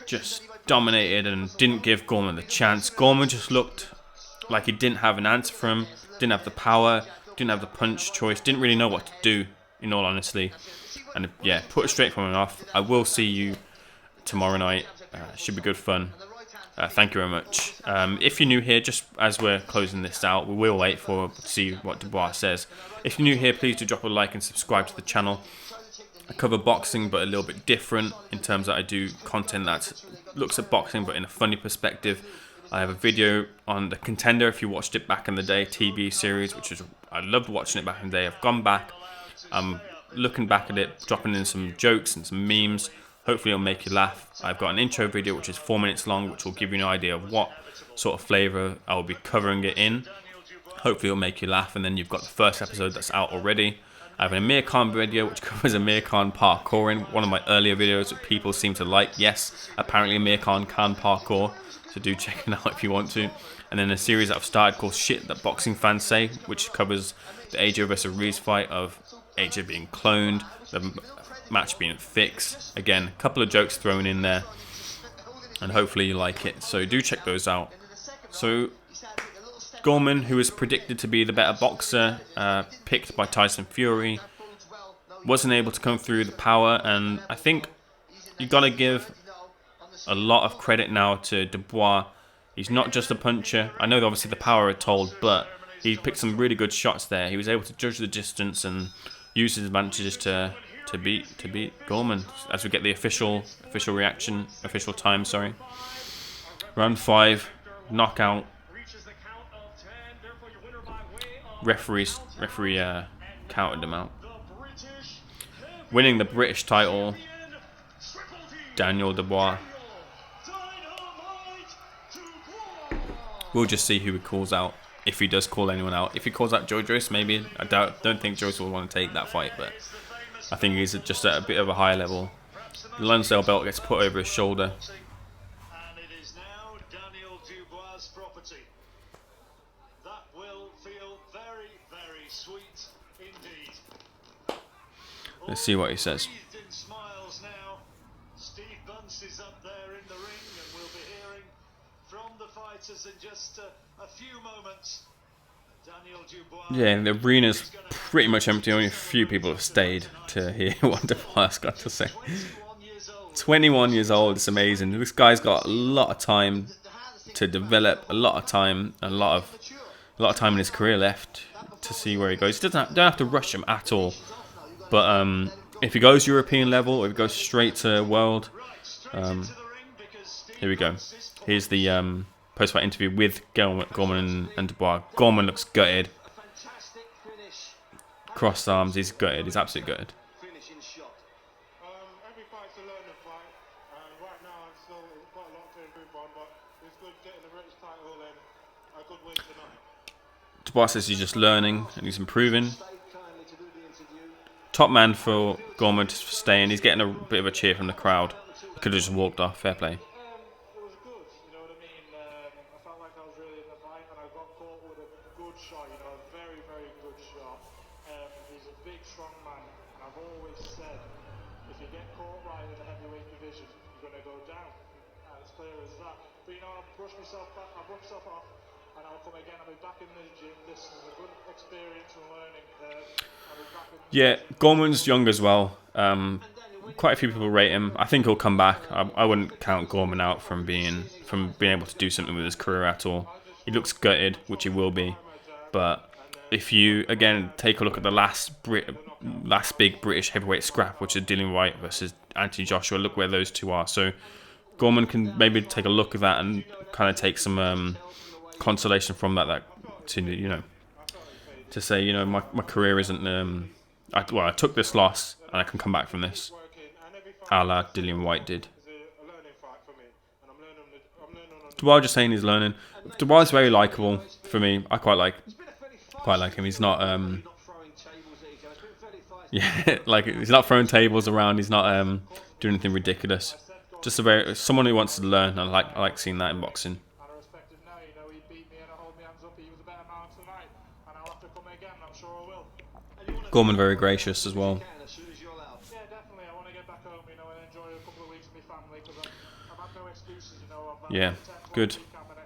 Just dominated and didn't give Gorman the chance. Gorman just looked like he didn't have an answer for him. Didn't have the power. Didn't have the punch choice. Didn't really know what to do, in all honesty. And yeah, put it straight from him off. I will see you tomorrow night. Should be good fun. Thank you very much. If you're new here, just as we're closing this out, we will wait to see what Dubois says. If you're new here, please do drop a like and subscribe to the channel. I cover boxing, but a little bit different in terms that I do content that looks at boxing, but in a funny perspective. I have a video on The Contender, if you watched it back in the day, TV series, which is, I loved watching it back in the day. I've gone back, I'm looking back at it, dropping in some jokes and some memes. Hopefully it'll make you laugh. I've got an intro video which is 4 minutes long, which will give you an idea of what sort of flavour I will be covering it in. Hopefully it'll make you laugh, and then you've got the first episode that's out already. I have an Amir Khan video which covers Amir Khan parkouring, one of my earlier videos that people seem to like. Yes, apparently Amir Khan can parkour, so do check it out if you want to. And then a series that I've started called Shit That Boxing Fans Say, which covers the AJ vs Reeves fight of AJ being cloned, the match being fixed. Again, a couple of jokes thrown in there, and hopefully you like it. So do check those out. So Gorman, who was predicted to be the better boxer, picked by Tyson Fury, wasn't able to come through the power, and I think you got to give a lot of credit now to Dubois. He's not just a puncher. I know obviously the power are told, but he picked some really good shots there. He was able to judge the distance and use his advantages to beat Gorman. As we get the official time, sorry. Round 5, knockout. Referee counted him out. Winning the British title, Daniel Dubois. We'll just see who he calls out, if he does call anyone out. If he calls out Joe Joyce, maybe. I don't think Joyce will want to take that fight, but I think he's just at a bit of a higher level. The Lonsdale belt gets put over his shoulder. And it is now Daniel Dubois' property. That will feel very, very sweet indeed. Let's see what he says. Breathed in smiles now. Steve Bunce is up there in the ring, and we'll be hearing from the fighters in just a few moments. Daniel Dubois. Yeah, the arena's pretty much empty. Only a few people have stayed to hear what Dubois got to say. 21 years old. It's amazing. This guy's got a lot of time to develop, a lot of time in his career left to see where he goes. He don't have to rush him at all. But if he goes European level, or if he goes straight to world, here we go. Here's the post-fight interview with Gorman and Dubois. Gorman looks gutted. Crossed arms, he's gutted. He's absolutely gutted. Every fight's a learning fight, and right now I'm still quite a lot to improve on, but it's good getting the British title and a good win tonight. Dubois says he's just learning and he's improving. Top man for Gorman to stay in. He's getting a bit of a cheer from the crowd. He could have just walked off. Fair play. It was good, you know what I mean? I felt like I was really in the fight, and I got caught with a good shot, you know, a very, very good shot. He's a big, strong man, and I've always said, if you get caught right in the heavyweight division, you're going to go down. As clear as that. But you know, I brushed myself off, and I'll come again. I'll be back in the gym. This is a good experience and learning curve. Yeah, Gorman's young as well. Quite a few people rate him. I think he'll come back. I wouldn't count Gorman out from being able to do something with his career at all. He looks gutted, which he will be. But if you again take a look at the last big British heavyweight scrap, which is Dillian Whyte versus Anthony Joshua, look where those two are. So Gorman can maybe take a look at that and kind of take some consolation from that to say, my career isn't. I took this loss and I can come back from this, a la Dillian Whyte did. Dubois just saying he's learning. Dubois is very likable for me. I quite like him. He's not he's not throwing tables around. He's not doing anything ridiculous. Just someone who wants to learn. I like seeing that in boxing. Gorman very gracious as well. Yeah, definitely. I want to get back home, and enjoy a couple of weeks with my family, because I've had no excuses, Yeah, good.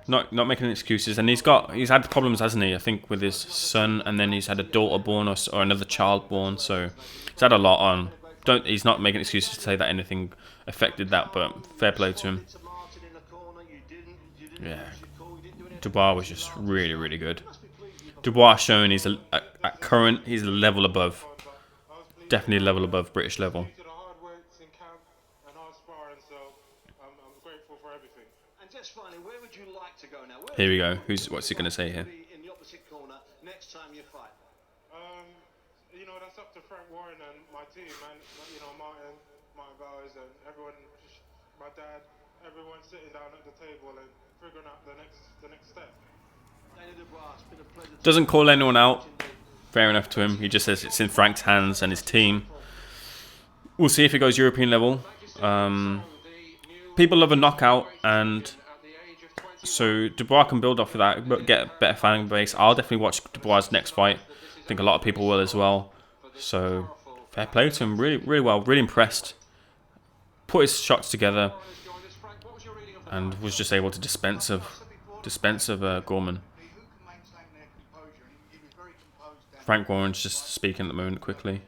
Not making excuses, and he's had problems, hasn't he? I think with his son, and then he's had a daughter born or another child born, so he's had a lot on. He's not making excuses to say that anything affected that, but fair play to him. Yeah, Dubois was just really, really good. Dubois showing he's a level above. definitely a level above British level. To the hard works in camp and hard sparring, so I'm grateful for everything. And just finally, where would you like to go now? Here we go. What's he going to say here? In the opposite corner next time you fight. You know, that's up to Frank Warren and my team, and you know, Martin Bowers and everyone, my dad, everyone sitting down at the table and figuring out the next step. Doesn't call anyone out. Fair enough to him. He just says it's in Frank's hands and his team. We'll see if it goes European level. People love a knockout, and so Dubois can build off of that, but get a better fan base. I'll definitely watch Dubois' next fight. I think a lot of people will as well. So fair play to him. Really, really well. Really impressed. Put his shots together, and was just able to dispense of Gorman. Frank Warren's just speaking at the moment quickly.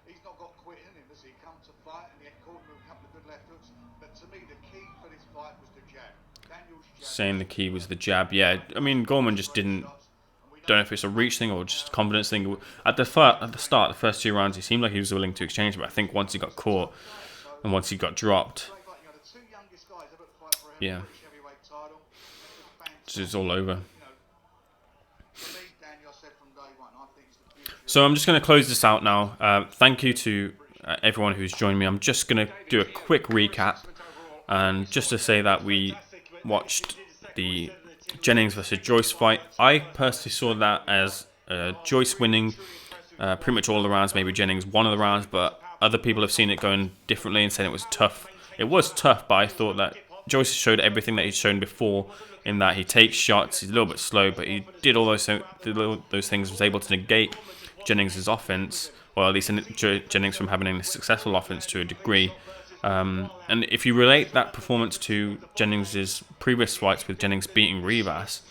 He's not got quit in him, has he? Come to fight and he had caught him with a couple of good left hooks. But to me, the key for this fight was the jab. Daniel's jab. Saying the key was the jab. Yeah, I mean, Gorman just didn't. Don't know if it's a reach thing or just a confidence thing. At the start, the first 2 rounds, he seemed like he was willing to exchange, but I think once he got caught and once he got dropped, yeah, it's all over. So I'm just going to close this out now. Thank you to everyone who's joined me. I'm just going to do a quick recap, and just to say that we watched the Jennings versus Joyce fight. I personally saw that as Joyce winning pretty much all the rounds, maybe Jennings one of the rounds, but other people have seen it going differently and saying it was tough. It was tough, but I thought that Joyce showed everything that he'd shown before, in that he takes shots, he's a little bit slow, but he did all those things, was able to negate Jennings' offense, or at least Jennings from having a successful offense to a degree. And if you relate that performance to Jennings' previous fights, with Jennings beating Rivas,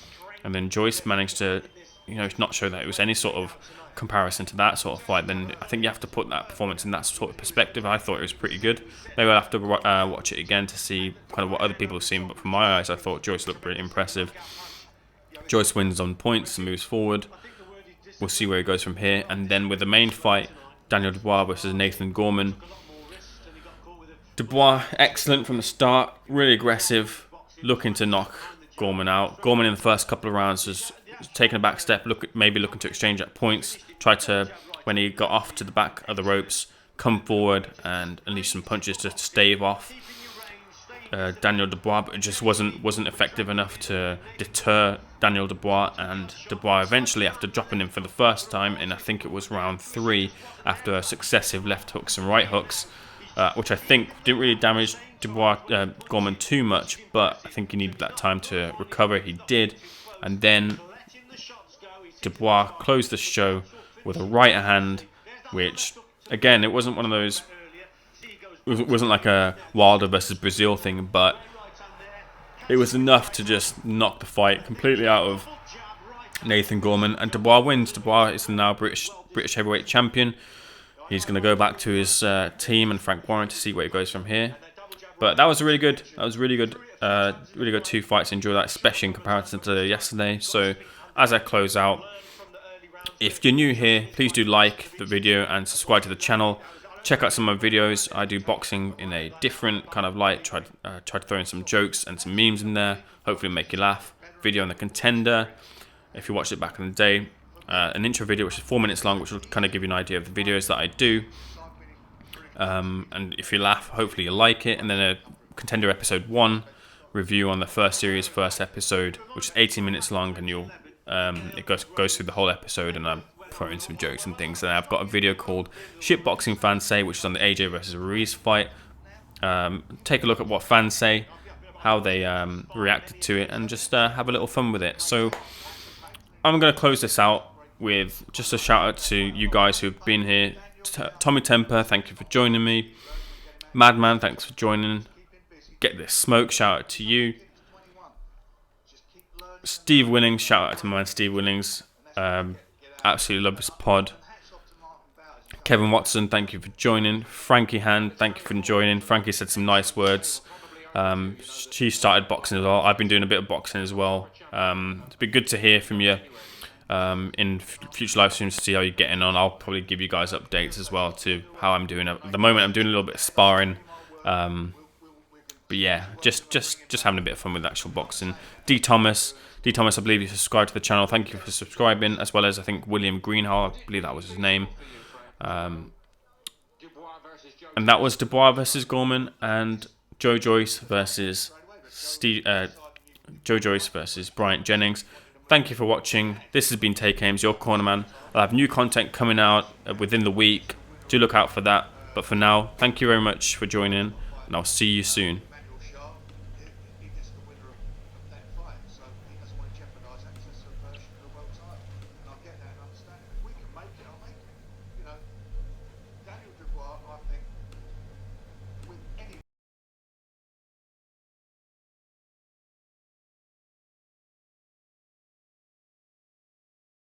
and then Joyce managed to, not show that it was any sort of comparison to that sort of fight, then I think you have to put that performance in that sort of perspective. I thought it was pretty good. Maybe I'll have to watch it again to see kind of what other people have seen, but from my eyes, I thought Joyce looked pretty impressive. Joyce wins on points and moves forward. We'll see where he goes from here. And then with the main fight, Daniel Dubois versus Nathan Gorman. Dubois, excellent from the start, really aggressive, looking to knock Gorman out. Gorman in the first couple of rounds was taking a back step, maybe looking to exchange at points. Tried to, when he got off to the back of the ropes, come forward and unleash some punches to stave off Daniel Dubois, but it just wasn't effective enough to deter Daniel Dubois. And Dubois eventually, after dropping him for the first time, and I think it was round 3, after successive left hooks and right hooks, which I think didn't really damage Gorman too much, but I think he needed that time to recover. He did, and then Dubois closed the show with a right hand, which, again, it wasn't one of those. It wasn't like a Wilder versus Brazil thing, but it was enough to just knock the fight completely out of Nathan Gorman, and Dubois wins. Dubois is the now British heavyweight champion. He's going to go back to his team and Frank Warren to see where he goes from here. But that was really good. Really good 2 fights. Enjoy that, especially in comparison to yesterday. So as I close out, if you're new here, please do like the video and subscribe to the channel. Check out some of my videos. I do boxing in a different kind of light. Try to throw in some jokes and some memes in there. Hopefully make you laugh. Video on the Contender, if you watched it back in the day. An intro video which is 4 minutes long, which will kind of give you an idea of the videos that I do. And if you laugh, hopefully you like it. And then a Contender episode 1 review on the first series, first episode, which is 18 minutes long, and you'll it goes through the whole episode, and I'm throwing some jokes and things. And I've got a video called Shit Boxing Fans Say, which is on the AJ versus Ruiz fight. Take a look at what fans say, how they reacted to it, and just have a little fun with it. So I'm going to close this out with just a shout out to you guys who've been here. Tommy Temper, thank you for joining me. Madman, thanks for joining. Get This Smoke, shout out to you. Steve Willings, shout out to my man Steve Willings. Absolutely love this pod. Kevin Watson, thank you for joining. Frankie Hand, thank you for joining. Frankie said some nice words. She started boxing as well. I've been doing a bit of boxing as well. It'd be good to hear from you. in future live streams to see how you're getting on. I'll probably give you guys updates as well to how I'm doing. At the moment, I'm doing a little bit of sparring. But yeah, just having a bit of fun with actual boxing. D Thomas, I believe you subscribed to the channel. Thank you for subscribing, as well as I think William Greenhall, I believe that was his name. And that was Dubois versus Gorman and Joe Joyce versus Bryant Jennings. Thank you for watching. This has been Take Aim's, your cornerman. I'll have new content coming out within the week. Do look out for that. But for now, thank you very much for joining, and I'll see you soon.